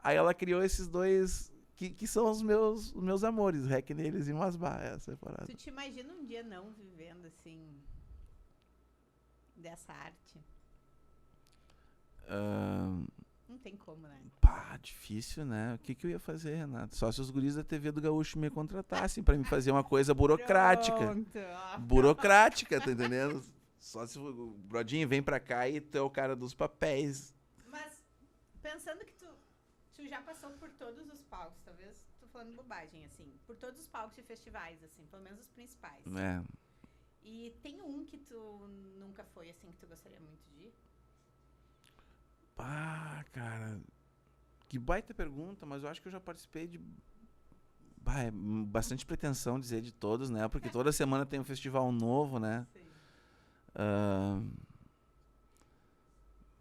Aí ela criou esses 2... Que são os meus amores, Rec neles e Masbá, essa é a parada. Tu te imagina um dia não vivendo, assim, dessa arte? Não tem como, né? Pá, difícil, né? O que eu ia fazer, Renato? Só se os guris da TV do Gaúcho me contratassem pra me fazer uma coisa burocrática. Pronto. Burocrática, tá entendendo? Só se o Brodinho vem pra cá e tu é o cara dos papéis. Mas, pensando que tu já passou por todos os palcos, talvez tô falando bobagem, assim, por todos os palcos de festivais, assim, pelo menos os principais. É. E tem um que tu nunca foi, assim, que tu gostaria muito de ir? Pá, cara. Que baita pergunta, mas eu acho que eu já participei de... Bah, é bastante pretensão dizer de todos, né? Porque toda semana tem um festival novo, né? Sim.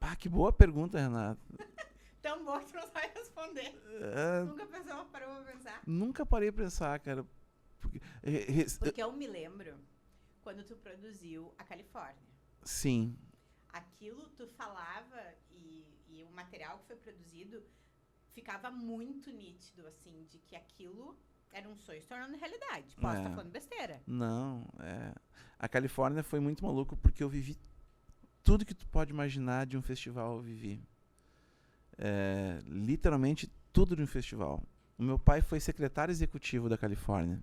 Pá, que boa pergunta, Renato. Tão bom que tu não sabe responder. Nunca parou pra pensar? Nunca parei pra pensar, cara. Porque eu me lembro quando tu produziu a Califórnia. Sim. Aquilo tu falava e o material que foi produzido ficava muito nítido, assim, de que aquilo era um sonho se tornando realidade. Posso estar falando besteira? Não, A Califórnia foi muito maluco porque eu vivi tudo que tu pode imaginar de um festival eu vivi. Literalmente tudo de um festival. O meu pai foi secretário executivo da Califórnia.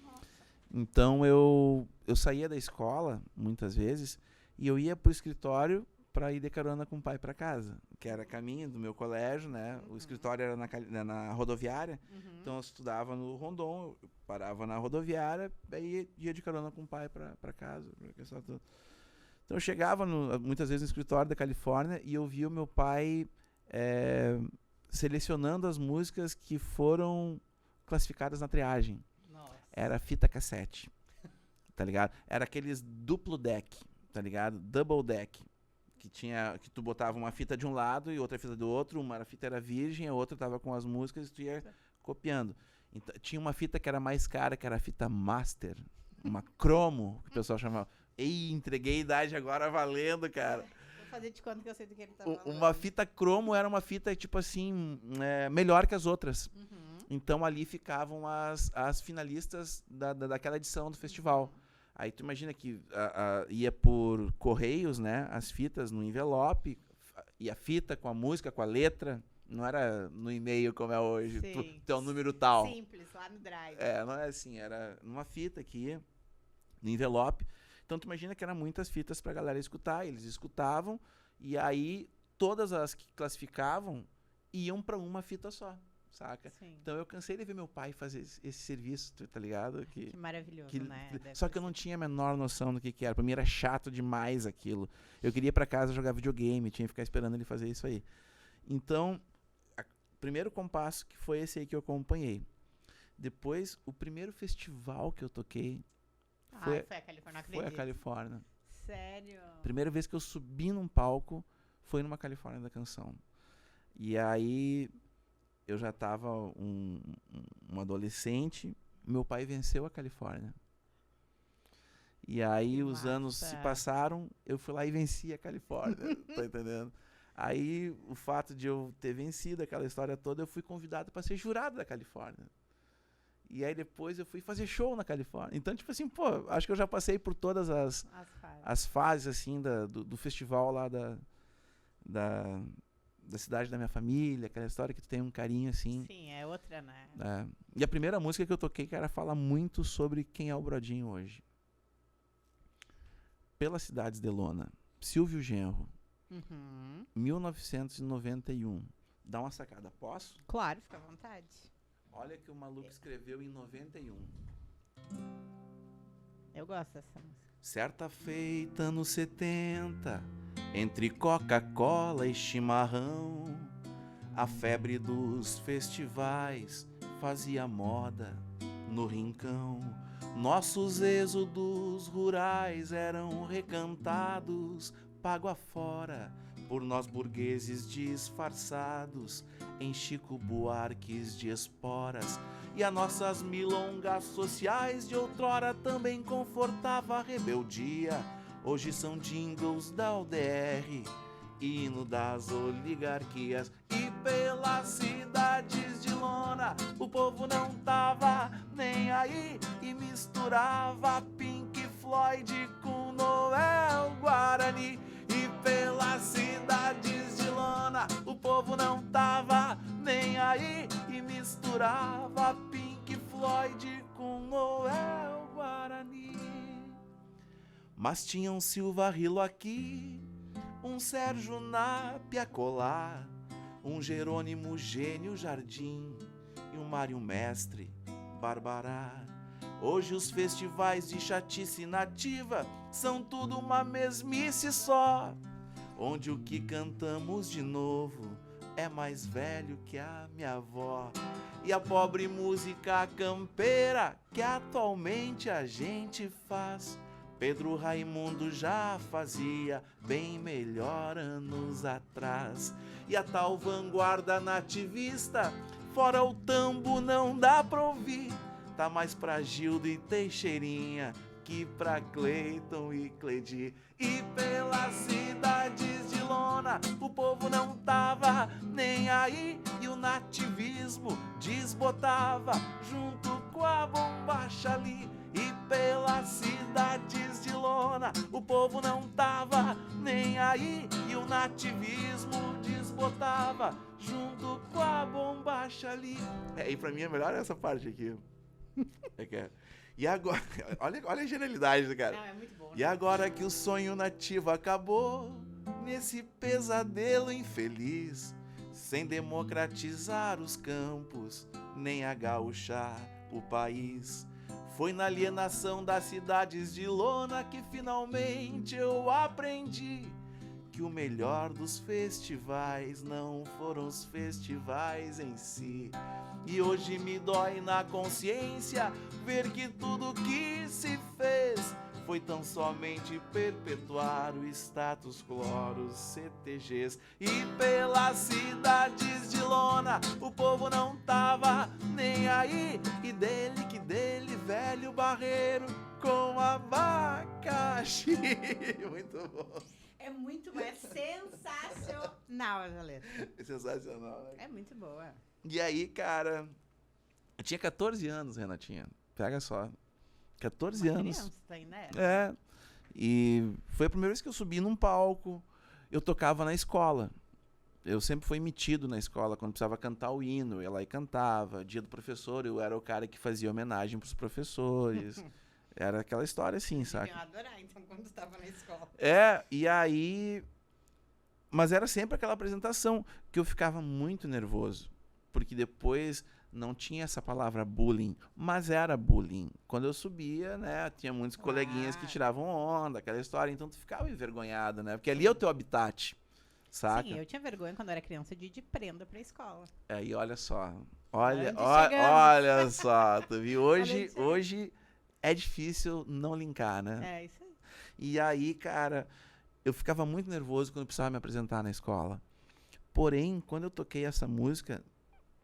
Nossa. Então eu saía da escola, muitas vezes, e eu ia pro escritório para ir de carona com o pai para casa, que era caminho do meu colégio, né? O escritório era na rodoviária, então eu estudava no Rondon, eu parava na rodoviária, aí ia de carona com o pai para casa. Então eu chegava muitas vezes no escritório da Califórnia e eu via o meu pai selecionando as músicas que foram classificadas na triagem. Nossa. Era fita cassete, tá ligado? Era aqueles duplo deck, tá ligado? Double deck, que tu botava uma fita de um lado e outra fita do outro, uma fita era virgem, a outra tava com as músicas e tu ia copiando. Então, tinha uma fita que era mais cara, que era a fita master, uma cromo, que o pessoal chamava. Ei, entreguei a idade agora valendo, cara. Vou fazer de conta que eu sei do que ele tá falando. Uma fita cromo era uma fita, tipo assim, melhor que as outras. Então ali ficavam as finalistas daquela edição do festival. Aí tu imagina que ia por correios, né? As fitas no envelope, e a fita com a música, com a letra. Não era no e-mail como é hoje, teu número tal. Simples, lá no drive. Não é assim, era numa fita que ia no envelope. Então tu imagina que eram muitas fitas pra galera escutar, eles escutavam, e aí todas as que classificavam iam pra uma fita só, saca? Sim. Então eu cansei de ver meu pai fazer esse serviço, tá ligado? Que maravilhoso, né? Só que eu não tinha a menor noção do que era. Pra mim era chato demais aquilo. Eu queria ir pra casa jogar videogame, tinha que ficar esperando ele fazer isso aí. Então, o primeiro compasso que foi esse aí que eu acompanhei. Depois, o primeiro festival que eu toquei foi a Califórnia, foi a Califórnia. Sério? Primeira vez que eu subi num palco foi numa Califórnia da Canção. E aí eu já estava um adolescente, meu pai venceu a Califórnia. E aí os anos se passaram, eu fui lá e venci a Califórnia, tá entendendo? Aí o fato de eu ter vencido aquela história toda, eu fui convidado para ser jurado da Califórnia. E aí depois eu fui fazer show na Califórnia. Então, tipo assim, pô, acho que eu já passei por todas as fases, assim, do festival lá da cidade da minha família, aquela história que tu tem um carinho, assim. Sim, é outra, né? E a primeira música que eu toquei, cara, fala muito sobre quem é o Brodinho hoje. Pelas Cidades de Lona, Silvio Genro, 1991. Dá uma sacada, posso? Claro, fica à vontade. Olha que o maluco escreveu em 91. Eu gosto dessa música. Certa feita, anos 70, entre Coca-Cola e chimarrão, a febre dos festivais fazia moda no rincão. Nossos êxodos rurais eram recantados, pago afora, por nós burgueses disfarçados em Chico Buarques de esporas. E as nossas milongas sociais de outrora também confortava a rebeldia. Hoje são jingles da UDR, hino das oligarquias. E pelas cidades de lona o povo não tava nem aí e misturava Pink Floyd com Noel Guarani. E pelas cidades de lona o povo não tava nem aí e misturava Pink Floyd com Noel Guarani. Mas tinha um Silva Rilo aqui, um Sérgio Napia colar, um Jerônimo Gênio Jardim e um Mário Mestre Barbará. Hoje os festivais de chatice nativa são tudo uma mesmice só, onde o que cantamos de novo é mais velho que a minha avó. E a pobre música campeira que atualmente a gente faz, Pedro Raimundo já fazia bem melhor anos atrás. E a tal vanguarda nativista, fora o tambo não dá pra ouvir, tá mais pra Gildo e Teixeirinha que pra Cleiton e Cledi. E pelas cidades de lona o povo não tava nem aí e o nativismo desbotava junto com a bombacha ali. E pelas cidades de lona o povo não tava nem aí e o nativismo desbotava junto com a bombacha ali. E pra mim é melhor essa parte aqui. E agora, olha a genialidade do cara. Não, é muito bom, né? E agora que o sonho nativo acabou, nesse pesadelo infeliz, sem democratizar os campos, nem agauchar o país, foi na alienação das cidades de lona que finalmente eu aprendi que o melhor dos festivais não foram os festivais em si. E hoje me dói na consciência ver que tudo que se fez foi tão somente perpetuar o status quo, os CTGs. E pelas cidades de lona o povo não tava nem aí, e dele que dele, velho barreiro com abacaxi. Muito bom. É muito bom, é sensacional essa letra. É sensacional, né? É muito boa. E aí, cara, eu tinha 14 anos, Renatinha. Pega só. 14 Uma anos. criança ainda era. É. E foi a primeira vez que eu subi num palco. Eu tocava na escola. Eu sempre fui metido na escola quando precisava cantar o hino. Eu ia lá e cantava. Dia do professor, eu era o cara que fazia homenagem pros professores. Era aquela história assim, sabe? Eu ia adorar, então, quando tu tava na escola. É, e aí... Mas era sempre aquela apresentação que eu ficava muito nervoso. Porque depois não tinha essa palavra bullying, mas era bullying. Quando eu subia, né, tinha muitos coleguinhas que tiravam onda, aquela história, então tu ficava envergonhado, né? Porque ali é o teu habitat, saca? Sim, eu tinha vergonha quando eu era criança de ir de prenda pra escola. Aí olha só, olha chegamos. só, tu viu? Hoje é difícil não linkar, né? É, isso aí. E aí, cara, eu ficava muito nervoso quando eu precisava me apresentar na escola. Porém, quando eu toquei essa música,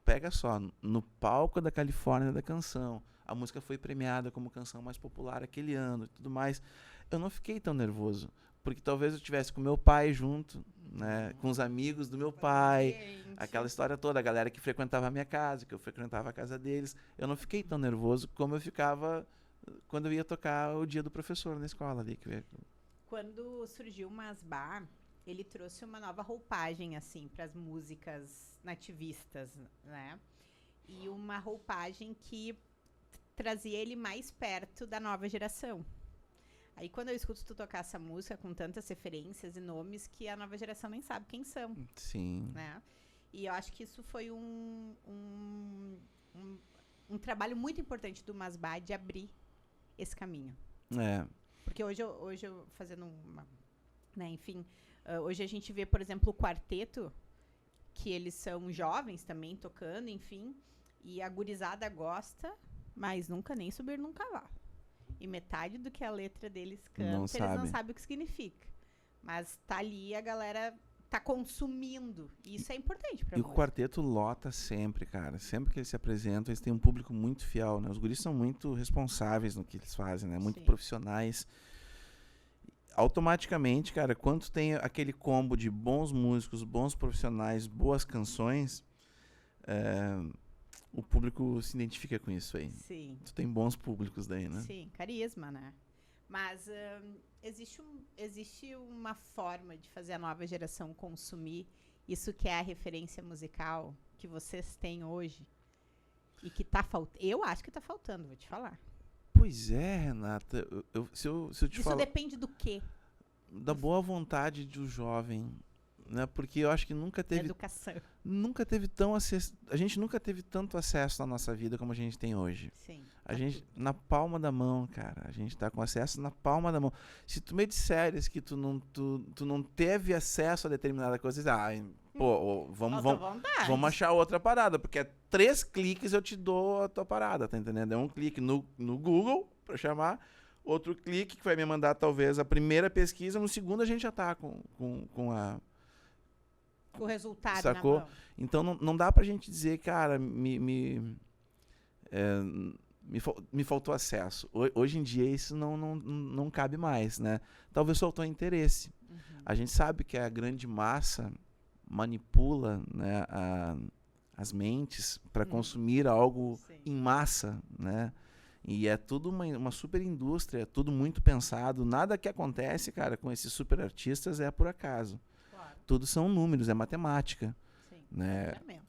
pega só, no palco da Califórnia da Canção, a música foi premiada como canção mais popular aquele ano e tudo mais. Eu não fiquei tão nervoso, porque talvez eu estivesse com meu pai junto, né, com os amigos do meu pai, Gente. aquela história toda, a galera que frequentava a minha casa, que eu frequentava a casa deles. Eu não fiquei tão nervoso como eu ficava quando eu ia tocar o dia do professor na escola ali. Quando surgiu o Masbá, ele trouxe uma nova roupagem, assim, para as músicas nativistas, né? E uma roupagem que trazia ele mais perto da nova geração. Aí, quando eu escuto tu tocar essa música com tantas referências e nomes que a nova geração nem sabe quem são, Sim. né? E eu acho que isso foi um trabalho muito importante do Masbá de abrir esse caminho. É. Porque hoje eu fazendo uma... Né, enfim, hoje a gente vê, por exemplo, o quarteto, que eles são jovens também, tocando, enfim, e a gurizada gosta, mas nunca nem subir num cavalo. E metade do que a letra deles canta, Não eles sabe. não sabem o que significa. Mas tá ali, a galera tá consumindo. E isso é importante pra E o música. quarteto lota sempre, cara. Sempre que eles se apresentam, eles têm um público muito fiel, né? Os guris são muito responsáveis no que eles fazem, né? Muito Sim. profissionais. Automaticamente, cara, quando tu tem aquele combo de bons músicos, bons profissionais, boas canções, o público se identifica com isso aí. Sim. Tu tem bons públicos daí, né? Sim, carisma, né? Mas existe uma forma de fazer a nova geração consumir isso que é a referência musical que vocês têm hoje e que tá faltando. Eu acho que tá faltando, vou te falar. Pois é, Renata. Se eu te Isso falar depende do quê? da boa vontade do jovem, né? Porque eu acho que nunca Da teve educação. a gente nunca teve tanto acesso na nossa vida como a gente tem hoje. Sim. A gente, na palma da mão, cara. A gente tá com acesso na palma da mão. Se tu me disseres que tu não teve acesso a determinada coisa, vamos achar outra parada, porque é 3 cliques eu te dou a tua parada, tá entendendo? É um clique no Google pra chamar, outro clique que vai me mandar talvez a primeira pesquisa, no segundo a gente já tá com O resultado sacou? na mão. Então não dá pra gente dizer, cara, me faltou acesso. Hoje em dia isso não cabe mais, né? Talvez faltou interesse. Uhum. A gente sabe que a grande massa manipula, né, as mentes para consumir algo Sim. em massa, né? E é tudo uma super indústria, é tudo muito pensado. Nada que acontece, cara, com esses super artistas é por acaso. Claro. Tudo são números, é matemática. Sim. Né? Planejamento.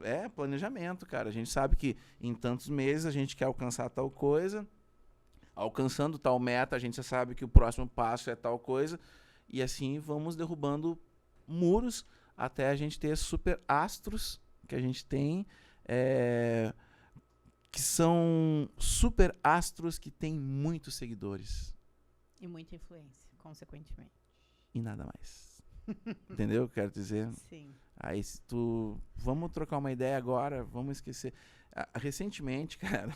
É planejamento, cara. A gente sabe que em tantos meses a gente quer alcançar tal coisa. Alcançando tal meta, a gente já sabe que o próximo passo é tal coisa. E assim vamos derrubando muros até a gente ter super astros que a gente tem, que são super astros que têm muitos seguidores. E muita influência, consequentemente. E nada mais. Entendeu o que eu quero dizer? Sim. Aí se tu... Vamos trocar uma ideia agora, vamos esquecer. Recentemente, cara,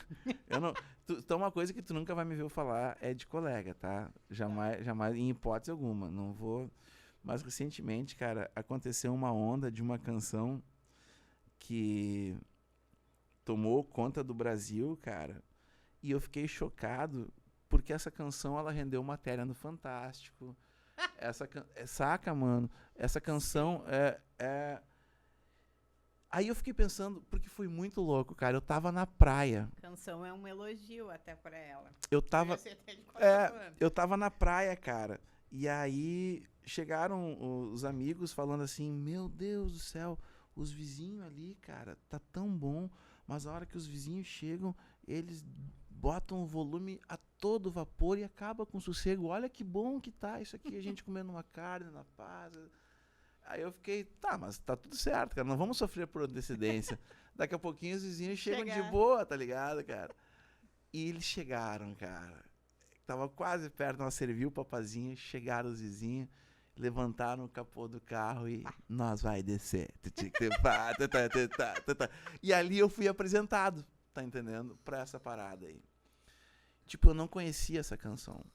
uma coisa que tu nunca vai me ver falar é de colega, tá? Jamais, em hipótese alguma. Não vou... Mas recentemente, cara, aconteceu uma onda de uma canção que tomou conta do Brasil, cara. E eu fiquei chocado porque essa canção, ela rendeu matéria no Fantástico. Saca, mano? Essa canção Aí eu fiquei pensando, porque foi muito louco, cara. Eu tava na praia. Canção é um elogio até pra ela. Eu tava na praia, cara. E aí chegaram os amigos falando assim: meu Deus do céu, os vizinhos ali, cara, tá tão bom. Mas a hora que os vizinhos chegam, eles botam o volume a todo vapor e acaba com sossego. Olha que bom que tá isso aqui, a gente comendo uma carne na paz. Aí eu fiquei, tá, mas tá tudo certo, cara, não vamos sofrer por antecedência. Daqui a pouquinho os vizinhos chegam de boa, tá ligado, cara? E eles chegaram, cara. Tava quase perto, nós serviu o papazinho, chegaram os vizinhos, levantaram o capô do carro e nós vai descer. E ali eu fui apresentado, tá entendendo? Pra essa parada aí. Tipo, eu não conhecia essa canção.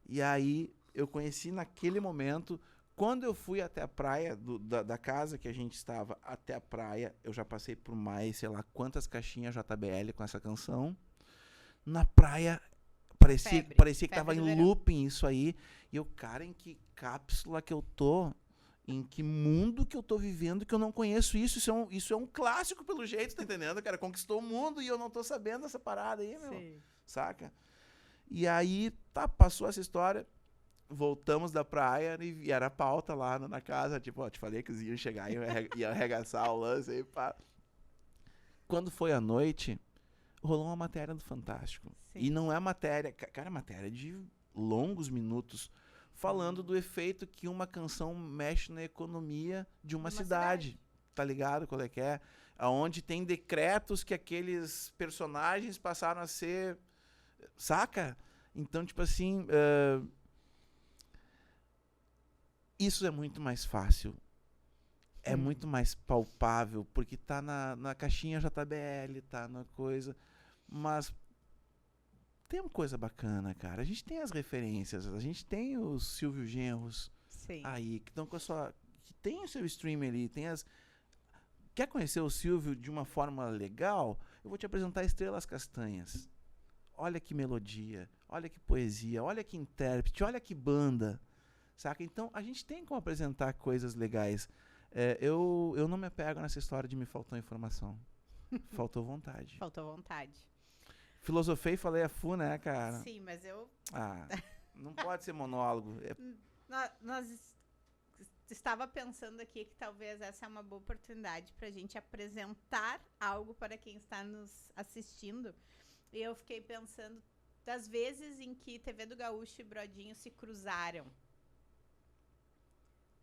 E aí eu conheci naquele momento. Quando eu fui até a praia, da casa que a gente estava até a praia, eu já passei por mais, sei lá, quantas caixinhas JBL com essa canção. Na praia, parecia que tava em looping isso aí. E eu, cara, em que cápsula que eu tô? Em que mundo que eu tô vivendo que eu não conheço isso? Isso é um clássico pelo jeito, tá entendendo, cara? Conquistou o mundo e eu não tô sabendo dessa parada aí, meu. Sim. Saca? E aí, passou essa história. Voltamos da praia e era pauta lá na casa, tipo, ó, te falei que eles iam chegar e iam arregaçar o lance aí, pá. Quando foi à noite, rolou uma matéria do Fantástico. Sim. E não é matéria, cara, é matéria de longos minutos, falando do efeito que uma canção mexe na economia de uma cidade. Tá ligado qual é que é? Onde tem decretos que aqueles personagens passaram a ser, saca? Então, tipo assim... Isso é muito mais fácil. É muito mais palpável, porque tá na caixinha JBL, tá na coisa. Mas tem uma coisa bacana, cara. A gente tem as referências, a gente tem os Silvio Genros aí, que estão com a sua... que tem o seu stream ali, tem as... Quer conhecer o Silvio de uma forma legal? Eu vou te apresentar Estrelas Castanhas. Olha que melodia, olha que poesia, olha que intérprete, olha que banda, saca? Então, a gente tem como apresentar coisas legais. Eu não me apego nessa história de me faltou informação. Faltou vontade. Faltou vontade. Filosofei e falei a fu, né, cara? Sim, mas eu... Não pode ser monólogo. Nós estava pensando aqui que talvez essa é uma boa oportunidade para a gente apresentar algo para quem está nos assistindo. E eu fiquei pensando das vezes em que TV do Gaúcho e Brodinho se cruzaram.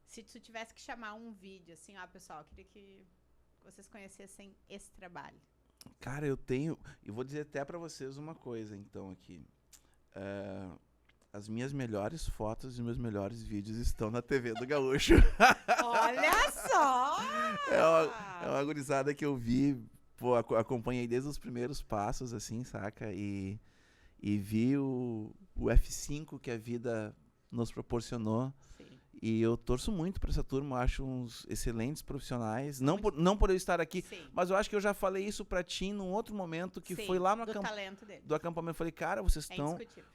Se tu tivesse que chamar um vídeo, assim, pessoal, eu queria que vocês conhecessem esse trabalho. Cara, eu tenho... E vou dizer até pra vocês uma coisa, então, aqui. As minhas melhores fotos e meus melhores vídeos estão na TV do Gaúcho. Olha só! É uma gurizada que eu vi, pô, acompanhei desde os primeiros passos, assim, saca? E vi o F5 que a vida nos proporcionou. Sim. E eu torço muito pra essa turma, eu acho uns excelentes profissionais. Não por eu estar aqui, sim, mas eu acho que eu já falei isso pra ti num outro momento, que foi lá no talento dele. do acampamento. Eu falei, cara, vocês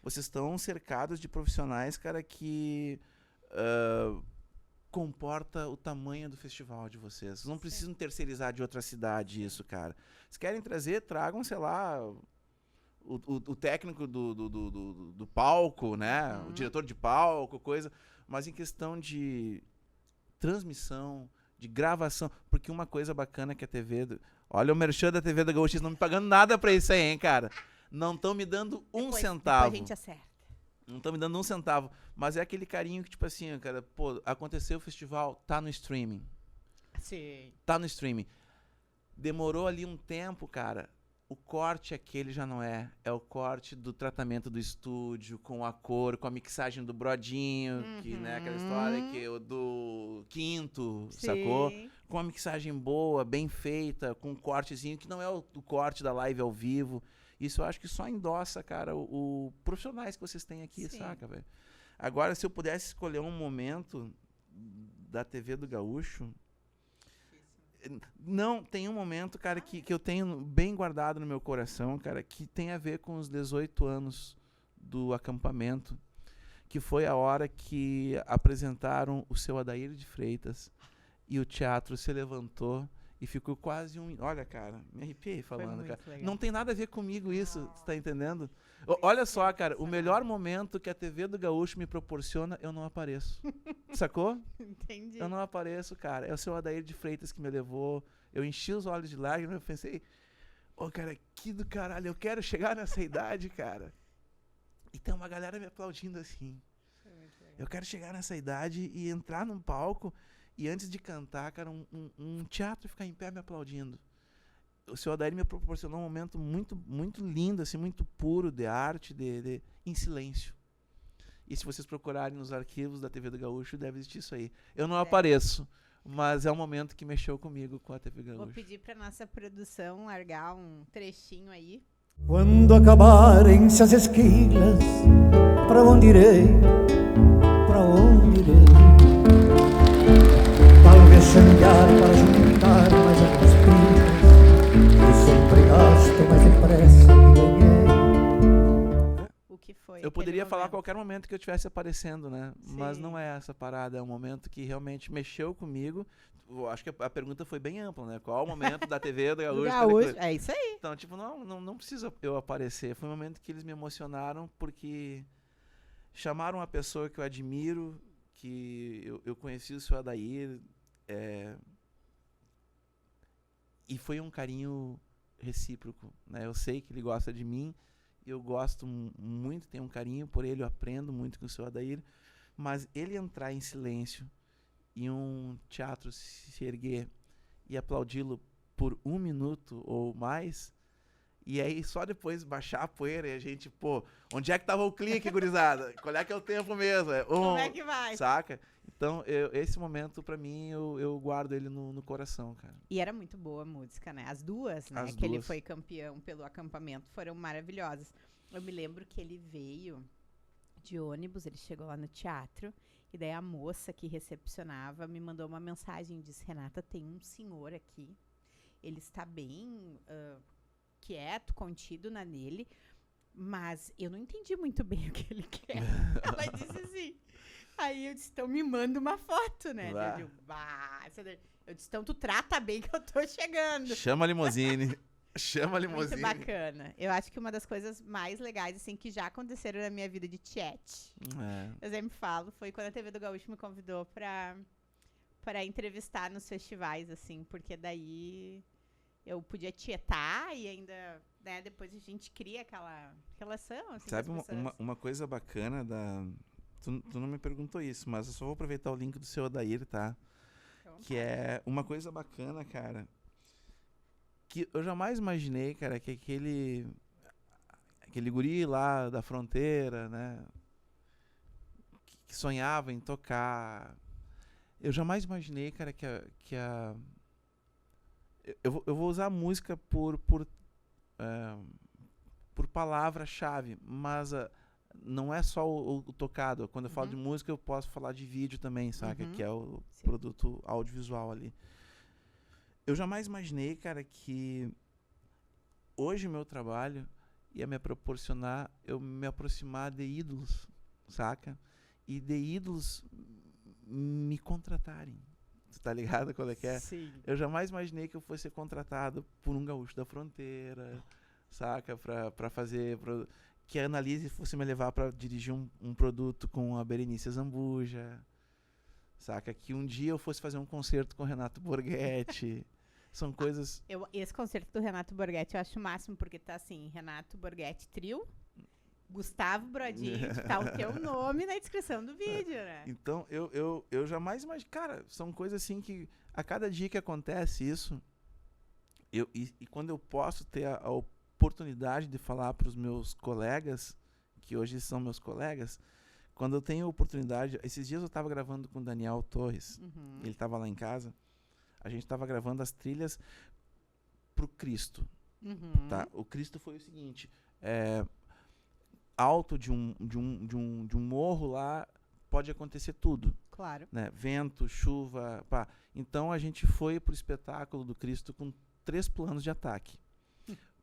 estão cercados de profissionais, cara, que comporta o tamanho do festival de vocês. Vocês não precisam terceirizar de outra cidade isso, cara. Se querem trazer, tragam, sei lá... O técnico do palco, né? O diretor de palco, coisa. Mas em questão de transmissão, de gravação. Porque uma coisa bacana que a TV... Olha o merchan da TV do Gaúcho, eles não me pagando nada pra isso aí, hein, cara? Não estão me dando um centavo. Depois a gente acerta. Não estão me dando um centavo. Mas é aquele carinho que, tipo assim, cara, pô, aconteceu o festival, tá no streaming. Sim. Tá no streaming. Demorou ali um tempo, cara... O corte aquele já não é. É o corte do tratamento do estúdio, com a cor, com a mixagem do Brodinho, que, né, aquela história que o do Quinto, sim, sacou? Com a mixagem boa, bem feita, com um cortezinho, que não é o corte da live ao vivo. Isso eu acho que só endossa, cara, o profissionais que vocês têm aqui, sim, saca, velho? Agora, se eu pudesse escolher um momento da TV do Gaúcho... Não, tem um momento, cara, que eu tenho bem guardado no meu coração, cara, que tem a ver com os 18 anos do acampamento, que foi a hora que apresentaram o seu Adair de Freitas e o teatro se levantou e ficou quase Olha, cara, me arrepiei falando, cara. Legal. Não tem nada a ver comigo isso, você tá entendendo? Olha só, cara, o melhor momento que a TV do Gaúcho me proporciona, eu não apareço. Sacou? Entendi. Eu não apareço, cara. É o seu Adair de Freitas que me levou. Eu enchi os olhos de lágrimas, eu pensei, cara, que do caralho, eu quero chegar nessa idade, cara. E tem uma galera me aplaudindo assim. Eu quero chegar nessa idade e entrar num palco e antes de cantar, cara, um teatro ficar em pé me aplaudindo. O seu Adair me proporcionou um momento muito, muito lindo, assim, muito puro de arte, em silêncio. E se vocês procurarem nos arquivos da TV do Gaúcho, deve existir isso aí. Eu não apareço, mas é um momento que mexeu comigo com a TV Gaúcho. Vou pedir pra nossa produção largar um trechinho aí. Quando acabarem-se as esquilas, pra onde irei? Pra onde irei? Talvez semear para juntar mais alguns pilas, que sempre gasto mais depressa que ganhei. O que foi? Eu poderia falar a qualquer momento que eu estivesse aparecendo, né? Sim. Mas não é essa parada, é um momento que realmente mexeu comigo. Eu acho que a pergunta foi bem ampla, né? Qual o momento da TV do Gaúcho? Gaúcho, é isso aí. Então, tipo, não precisa eu aparecer. Foi um momento que eles me emocionaram porque chamaram uma pessoa que eu admiro, que eu conheci o seu Adair, e foi um carinho recíproco, né? Eu sei que ele gosta de mim, eu gosto muito, tenho um carinho por ele, eu aprendo muito com o seu Adair, mas ele entrar em silêncio e um teatro se erguer e aplaudi-lo por 1 minuto ou mais, e aí só depois baixar a poeira e a gente, pô, onde é que tava o clique, gurizada? Qual é que é o tempo mesmo? Como é que vai? Saca? Então, esse momento, pra mim, eu guardo ele no coração, cara. E era muito boa a música, né? As duas, né? Ele foi campeão pelo acampamento, foram maravilhosas. Eu me lembro que ele veio de ônibus, ele chegou lá no teatro, e daí a moça que recepcionava me mandou uma mensagem e disse: Renata, tem um senhor aqui, ele está bem quieto, contido nele, mas eu não entendi muito bem o que ele quer. Ela disse assim. Aí eu disse: então me manda uma foto, né? Eu disse: então tu trata bem que eu tô chegando. Chama a limusine. Chama a limusine. Muito bacana. Eu acho que uma das coisas mais legais, assim, que já aconteceram na minha vida de chat, eu sempre falo, foi quando a TV do Gaúcho me convidou pra entrevistar nos festivais, assim, porque daí eu podia tietar e ainda, né, depois a gente cria aquela relação, assim, Sabe com as pessoas. uma coisa bacana da... Tu não me perguntou isso, mas eu só vou aproveitar o link do seu Odair, tá? Então, Que é uma coisa bacana, cara, que eu jamais imaginei, cara, que aquele guri lá da fronteira, né, que sonhava em tocar. Eu jamais imaginei, cara, eu vou usar a música por palavra-chave, mas não é só o tocado. Quando eu falo de música, eu posso falar de vídeo também, saca? Que é o produto audiovisual ali. Eu jamais imaginei, cara, que hoje o meu trabalho ia me proporcionar eu me aproximar de ídolos, saca? E de ídolos me contratarem. Tu tá ligado qual é que é? Sim. Eu jamais imaginei que eu fosse ser contratado por um gaúcho da fronteira, saca? Pra fazer... que a Annalise fosse me levar pra dirigir um produto com a Berenice Zambuja, saca? Que um dia eu fosse fazer um concerto com o Renato Borghetti. São coisas... Esse concerto do Renato Borghetti eu acho o máximo, porque tá assim, Renato Borghetti Trio, Gustavo Brodin, tá o teu nome na descrição do vídeo, né? Então, eu jamais imaginei... Cara, são coisas assim que a cada dia que acontece isso, e quando eu posso ter a oportunidade de falar para os meus colegas, que hoje são meus colegas, quando eu tenho a oportunidade... Esses dias eu estava gravando com o Daniel Torres, ele estava lá em casa, a gente estava gravando as trilhas pro Cristo. Tá? O Cristo foi o seguinte, alto de um morro lá, pode acontecer tudo. Claro. Né? Vento, chuva, pá. Então a gente foi pro espetáculo do Cristo com 3 planos de ataque.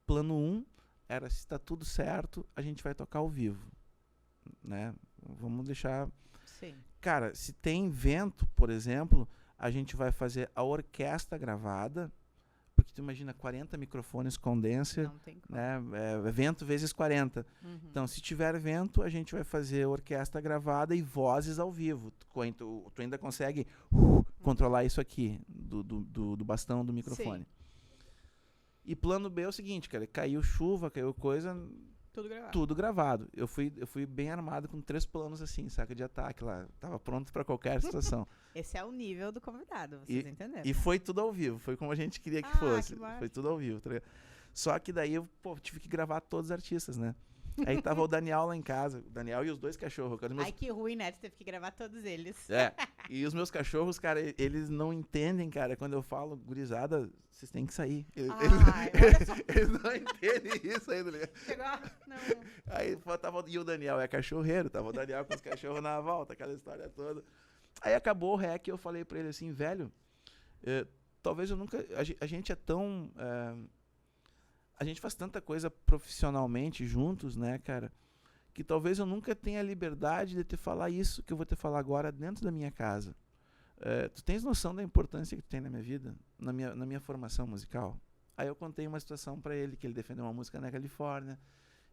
Plano 1 era: se está tudo certo, a gente vai tocar ao vivo, né? Vamos deixar... Sim. Cara, se tem vento, por exemplo, a gente vai fazer a orquestra gravada, porque tu imagina 40 microfones condenser, Não tem como. né? Vento vezes 40. Então, se tiver vento, a gente vai fazer orquestra gravada e vozes ao vivo. Tu ainda consegue controlar isso aqui, do bastão do microfone. Sim. E plano B é o seguinte, cara: caiu chuva, caiu coisa... Tudo gravado. Tudo gravado. Eu fui bem armado com 3 planos assim, saca, de ataque lá. Tava pronto pra qualquer situação. Esse é o nível do convidado, vocês entenderam? E foi tudo ao vivo. Foi como a gente queria que fosse. Foi tudo ao vivo, tá ligado? Só que daí eu tive que gravar todos os artistas, né? Aí tava o Daniel lá em casa. O Daniel e os 2 cachorros. Ai, que ruim, né? Tu teve que gravar todos eles. E os meus cachorros, cara, eles não entendem, cara. Quando eu falo: gurizada, vocês têm que sair. Eles não entendem isso aí, tá ligado? Chegou? Não. Aí e o Daniel é cachorreiro. Tava o Daniel com os cachorros na volta, aquela história toda. Aí acabou o rec e eu falei pra ele assim: velho, talvez eu nunca... A gente é tão... a gente faz tanta coisa profissionalmente juntos, né, cara, que talvez eu nunca tenha a liberdade de te falar isso que eu vou te falar agora dentro da minha casa. Tu tens noção da importância que tu tem na minha vida, na minha formação musical? Aí eu contei uma situação pra ele, que ele defendeu uma música na Califórnia,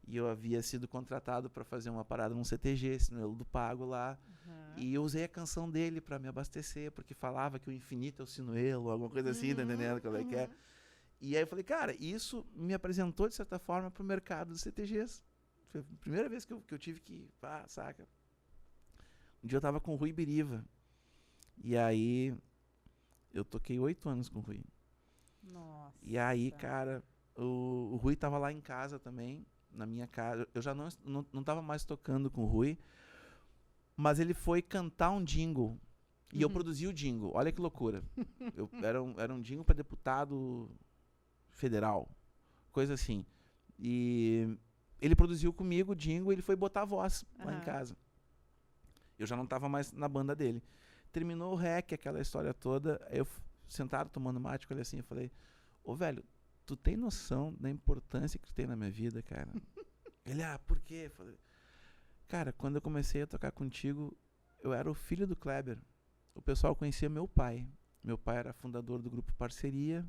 e eu havia sido contratado para fazer uma parada num CTG, Sinuelo do Pago lá, e eu usei a canção dele para me abastecer, porque falava que o infinito é o sinuelo, alguma coisa assim, tá entendendo qual é que é? E aí eu falei: cara, isso me apresentou, de certa forma, pro mercado dos CTGs. Foi a primeira vez que eu tive que... saca? Um dia eu tava com o Rui Biriva, e aí eu toquei 8 anos com o Rui. Nossa. E aí, cara, o Rui tava lá em casa também, na minha casa. Eu já não tava mais tocando com o Rui, mas ele foi cantar um jingle, e eu produzi o jingle. Olha que loucura. Era um jingle para deputado federal, coisa assim. E ele produziu comigo o jingle, ele foi botar a voz lá em Aham. casa. Eu já não tava mais na banda dele. Terminou o rec, aquela história toda, aí eu sentado tomando mate, olhei assim, eu falei, ô velho, tu tem noção da importância que tu tem na minha vida, cara? Ele, por quê? Eu falei, cara, quando eu comecei a tocar contigo, eu era o filho do Kleber. O pessoal conhecia meu pai. Meu pai era fundador do grupo Parceria,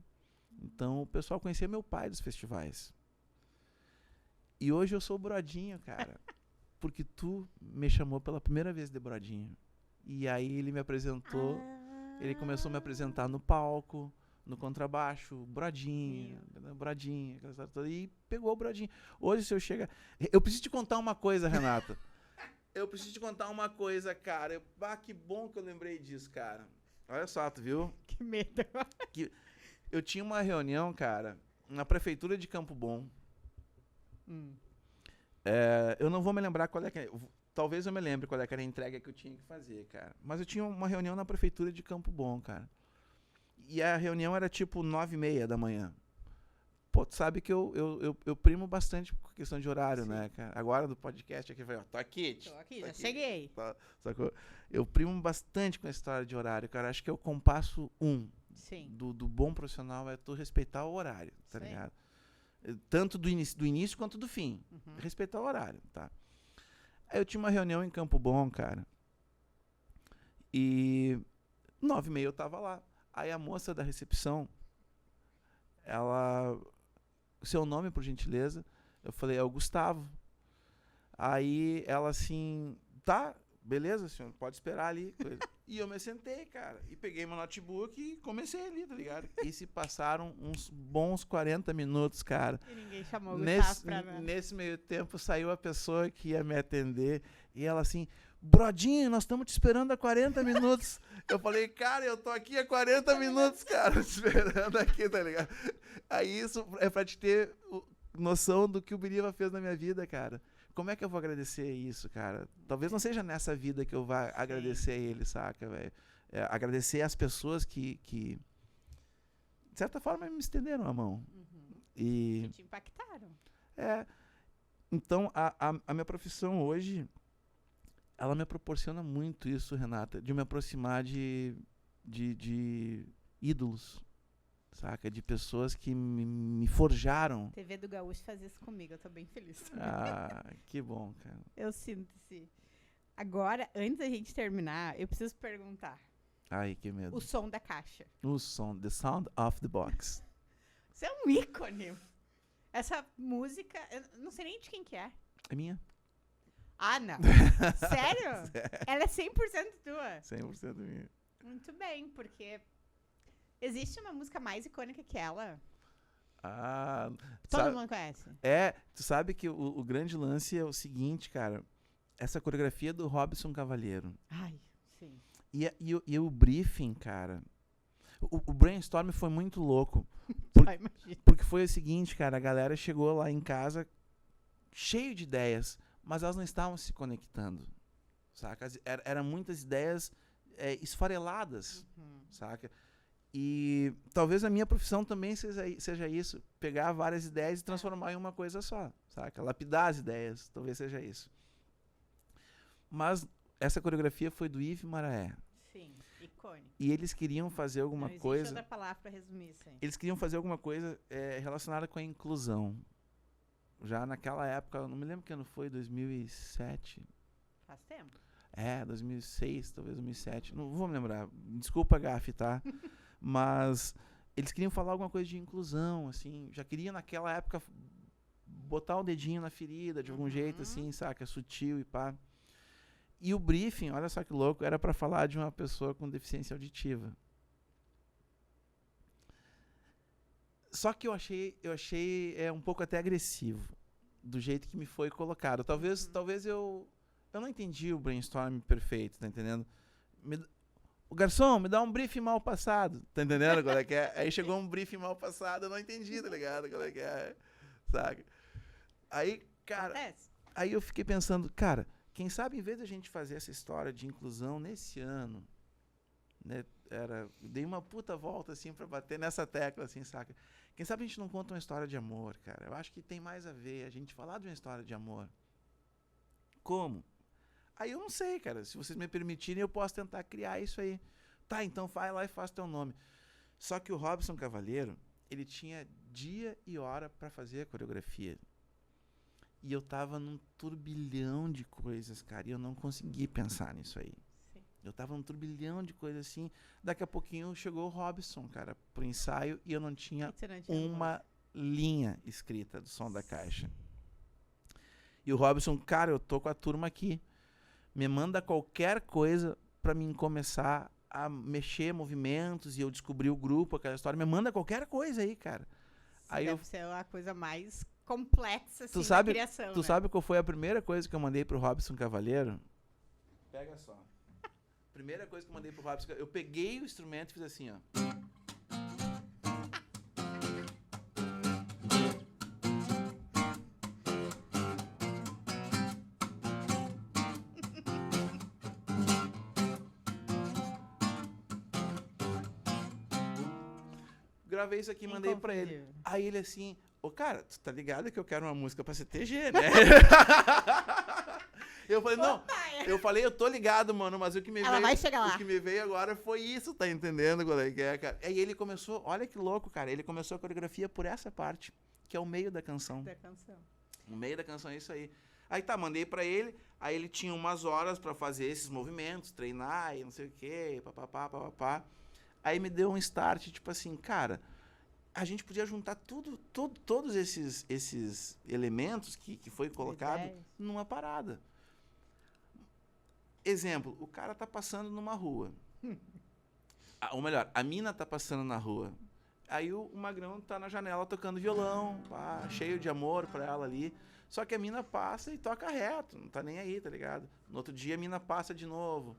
então o pessoal conhecia meu pai dos festivais. E hoje eu sou o Brodinho, cara, porque tu me chamou pela primeira vez de Brodinho. E aí ele me apresentou, ele começou a me apresentar no palco, no contrabaixo, Brodinho, Brodinho, aquela história toda, e pegou o Brodinho. Hoje se eu chegar... Eu preciso te contar uma coisa, Renata. Eu preciso te contar uma coisa, cara. Que bom que eu lembrei disso, cara. Olha só, tu viu? Que medo. Eu tinha uma reunião, cara, na prefeitura de Campo Bom. Eu não vou me lembrar qual é que é. Talvez eu me lembre qual é que era a entrega que eu tinha que fazer, cara. Mas eu tinha uma reunião na prefeitura de Campo Bom, cara. E a reunião era tipo 9h30 da manhã. Pô, tu sabe que eu primo bastante por questão de horário, Sim. né, cara? Agora do podcast aqui, eu falei, tô aqui. Tô aqui, já cheguei. Sacou? Eu primo bastante com a história de horário, cara. Acho que é o compasso 1 Sim. do bom profissional é tu respeitar o horário, tá Sim. ligado? Tanto do início quanto do fim. Respeitar o horário, tá? Aí eu tinha uma reunião em Campo Bom, cara. E 9h30 eu tava lá. Aí a moça da recepção, ela... Seu nome, por gentileza? Eu falei, é o Gustavo. Aí ela assim, tá, beleza, senhor, pode esperar ali. E eu me sentei, cara, e peguei meu notebook e comecei ali, tá ligado? E se passaram uns bons 40 minutos, cara. E ninguém chamou o Gustavo pra nada. Nesse meio tempo saiu a pessoa que ia me atender e ela assim, Brodinho, nós estamos te esperando há 40 minutos. Eu falei, cara, eu tô aqui há 40 minutos, cara, esperando aqui, tá ligado? Aí isso é pra te ter noção do que o Biriva fez na minha vida, cara. Como é que eu vou agradecer isso, cara? Talvez não seja nessa vida que eu vá agradecer a ele, saca, velho? Agradecer as pessoas que, de certa forma, me estenderam a mão. Que E te impactaram. então, a minha profissão hoje, ela me proporciona muito isso, Renata, de me aproximar de ídolos, saca? De pessoas que me forjaram. TV do Gaúcho faz isso comigo, eu tô bem feliz. Que bom, cara. Eu sinto-se. Agora, antes da gente terminar, eu preciso perguntar. Ai, que medo. O som da caixa. O som, the sound of the box. Você é um ícone. Essa música, eu não sei nem de quem que é. É minha? Ah, não. Sério? Ela é 100% tua? 100% minha. Muito bem, porque existe uma música mais icônica que ela? Todo mundo conhece. Tu sabe que o grande lance é o seguinte, cara. Essa coreografia do Robson Cavalheiro. Ai, sim. E o briefing, cara. O brainstorm foi muito louco. Imagina. Porque foi o seguinte, cara. A galera chegou lá em casa cheio de ideias, mas elas não estavam se conectando, saca? Eram muitas ideias esfareladas, saca? E talvez a minha profissão também seja isso. Pegar várias ideias e transformar em uma coisa só, saca? Lapidar as ideias, talvez seja isso. Mas essa coreografia foi do Yves Maraé. Sim, icônico. E eles queriam fazer alguma Não coisa... existe outra palavra pra resumir isso aí. Eles queriam fazer alguma coisa relacionada com a inclusão. Já naquela época, eu não me lembro que ano foi, 2007. Faz tempo. 2006, talvez 2007. Não vou me lembrar. Desculpa, gafe, tá? Mas eles queriam falar alguma coisa de inclusão, assim. Já queriam, naquela época, botar o dedinho na ferida de algum jeito, assim, saca? Sutil e pá. E o briefing, olha só que louco, era para falar de uma pessoa com deficiência auditiva. Só que eu achei um pouco até agressivo do jeito que me foi colocado. Talvez eu não entendi o brainstorm perfeito, tá entendendo? O garçom, me dá um briefing mal passado, tá entendendo qual é que é? Aí chegou um briefing mal passado, eu não entendi, tá ligado? Qual é que é, saca? Aí, cara, aí eu fiquei pensando, cara, quem sabe em vez da gente fazer essa história de inclusão nesse ano, né, dei uma puta volta assim pra bater nessa tecla, assim, saca? Quem sabe a gente não conta uma história de amor, cara? Eu acho que tem mais a ver a gente falar de uma história de amor. Como? Aí eu não sei, cara. Se vocês me permitirem, eu posso tentar criar isso aí. Tá, então vai lá e faz teu nome. Só que o Robson Cavaleiro, ele tinha dia e hora pra fazer a coreografia. E eu tava num turbilhão de coisas, cara, e eu não consegui pensar nisso aí. Sim. Eu tava num turbilhão de coisas assim. Daqui a pouquinho chegou o Robson, cara, pro ensaio, e eu não tinha uma linha escrita do Som da Caixa. E o Robson, cara, eu tô com a turma aqui. Me manda qualquer coisa pra mim começar a mexer movimentos e eu descobrir o grupo, aquela história. Me manda qualquer coisa aí, cara. Aí deve ser a coisa mais complexa, assim, da criação, Tu sabe qual foi a primeira coisa que eu mandei pro Robson Cavaleiro? Pega só. Primeira coisa que eu mandei pro Robson, eu peguei o instrumento e fiz assim, ó. Gravei isso aqui e mandei pra ele. Aí ele assim, ô cara, tu tá ligado que eu quero uma música pra CTG, né? Eu falei, não, eu tô ligado, mano, mas o que me vai chegar lá. O que me veio agora foi isso, tá entendendo qual é que é, cara? Aí ele começou, olha que louco, cara, ele começou a coreografia por essa parte, que é o meio da canção. O meio da canção é isso aí. Aí tá, mandei pra ele, aí ele tinha umas horas pra fazer esses movimentos, treinar e não sei o quê, papapá. Aí me deu um start, tipo assim, cara, a gente podia juntar todos esses elementos que foi colocado numa parada. Exemplo, o cara tá passando numa rua. Ou melhor, a mina tá passando na rua. Aí o magrão tá na janela tocando violão, pá, cheio de amor pra ela ali. Só que a mina passa e toca reto, não tá nem aí, tá ligado? No outro dia a mina passa de novo.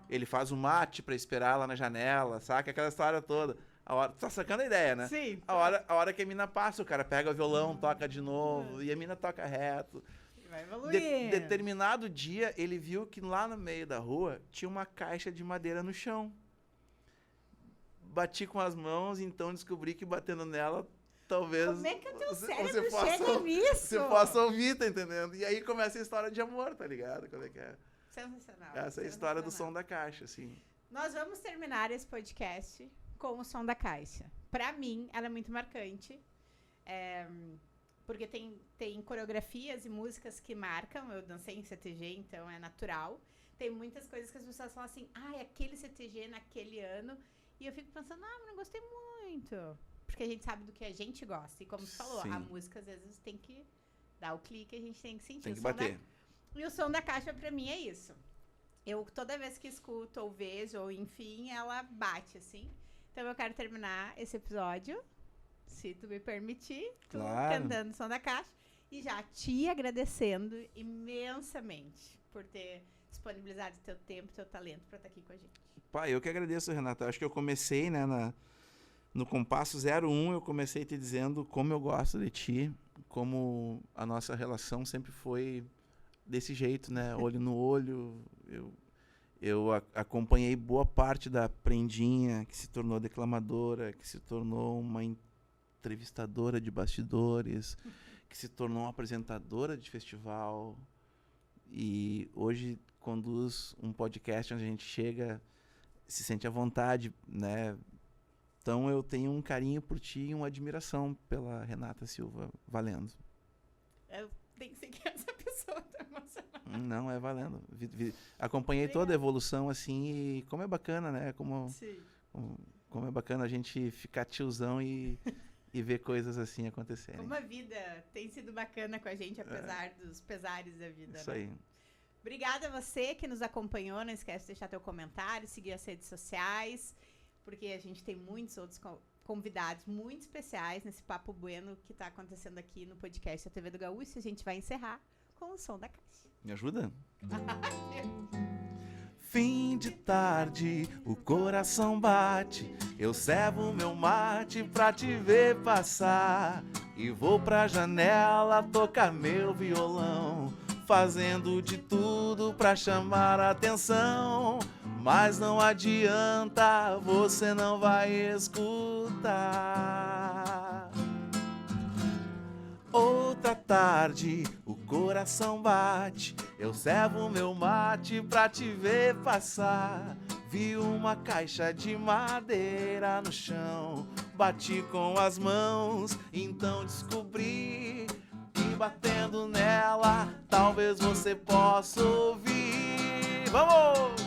Ele faz o mate pra esperar lá na janela, saca? Aquela história toda. A hora, tá sacando a ideia, né? Sim. A hora que a mina passa, o cara pega o violão, toca de novo, e a mina toca reto. Vai evoluir. Determinado dia, ele viu que lá no meio da rua tinha uma caixa de madeira no chão. Bati com as mãos, então descobri que batendo nela, talvez... Como é que o teu cérebro chega nisso? Você possa ouvir, tá entendendo? E aí começa a história de amor, tá ligado? Como é que é? Sensacional. Essa é a história do Som da Caixa, assim. Nós vamos terminar esse podcast com o Som da Caixa. Pra mim, ela é muito marcante. Porque tem coreografias e músicas que marcam. Eu dancei em CTG, então é natural. Tem muitas coisas que as pessoas falam assim, aquele CTG naquele ano. E eu fico pensando, mas não gostei muito. Porque a gente sabe do que a gente gosta. E como tu falou, a música às vezes tem que dar o clique, a gente tem que sentir. Tem que bater. E o Som da Caixa, pra mim, é isso. Eu, toda vez que escuto, ou vejo, ou enfim, ela bate, assim. Então, eu quero terminar esse episódio, se tu me permitir, cantando o Som da Caixa, e já te agradecendo imensamente por ter disponibilizado teu tempo, teu talento pra estar aqui com a gente. Pai, eu que agradeço, Renata. Acho que eu comecei, né, no compasso 01, eu comecei te dizendo como eu gosto de ti, como a nossa relação sempre foi desse jeito, né? Olho no olho. Eu acompanhei boa parte da Prendinha, que se tornou declamadora, que se tornou uma entrevistadora de bastidores, que se tornou uma apresentadora de festival. E hoje conduz um podcast onde a gente chega, se sente à vontade, né? Então eu tenho um carinho por ti e uma admiração pela Renata Silva, valendo. Eu tenho que ser que essa pessoa tá emocionada. Não, é valendo. Acompanhei toda a evolução, assim, e como é bacana, né? Como é bacana a gente ficar tiozão e ver coisas assim acontecerem. Como a vida tem sido bacana com a gente, apesar dos pesares da vida. Isso aí. Obrigada a você que nos acompanhou. Não esquece de deixar teu comentário, seguir as redes sociais, porque a gente tem muitos outros convidados muito especiais nesse Papo Bueno que está acontecendo aqui no podcast da TV do Gaúcho. A gente vai encerrar com o Som da Caixa. Me ajuda? Fim de tarde, o coração bate, eu servo meu mate pra te ver passar. E vou pra janela tocar meu violão, fazendo de tudo pra chamar a atenção. Mas não adianta, você não vai escutar. tarde, o coração bate, eu servo meu mate pra te ver passar. Vi uma caixa de madeira no chão, bati com as mãos, então descobri que batendo nela, talvez você possa ouvir. Vamos!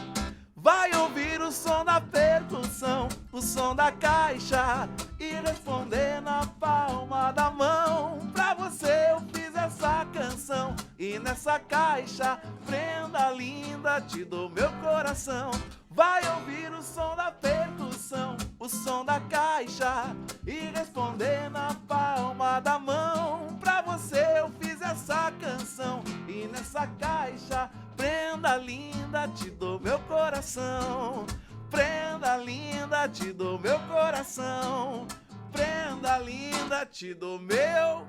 Vai ouvir o som da percussão, o som da caixa, e responder na palma da mão. Pra você eu fiz essa canção, e nessa caixa, prenda linda, te dou meu coração. Vai ouvir o som da percussão, o som da caixa, e responder na palma da mão. Pra você eu fiz essa canção, e nessa caixa, prenda linda, te dou meu coração. Prenda linda, te dou meu coração. Prenda linda, te dou meu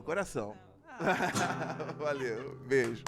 coração. Valeu, beijo.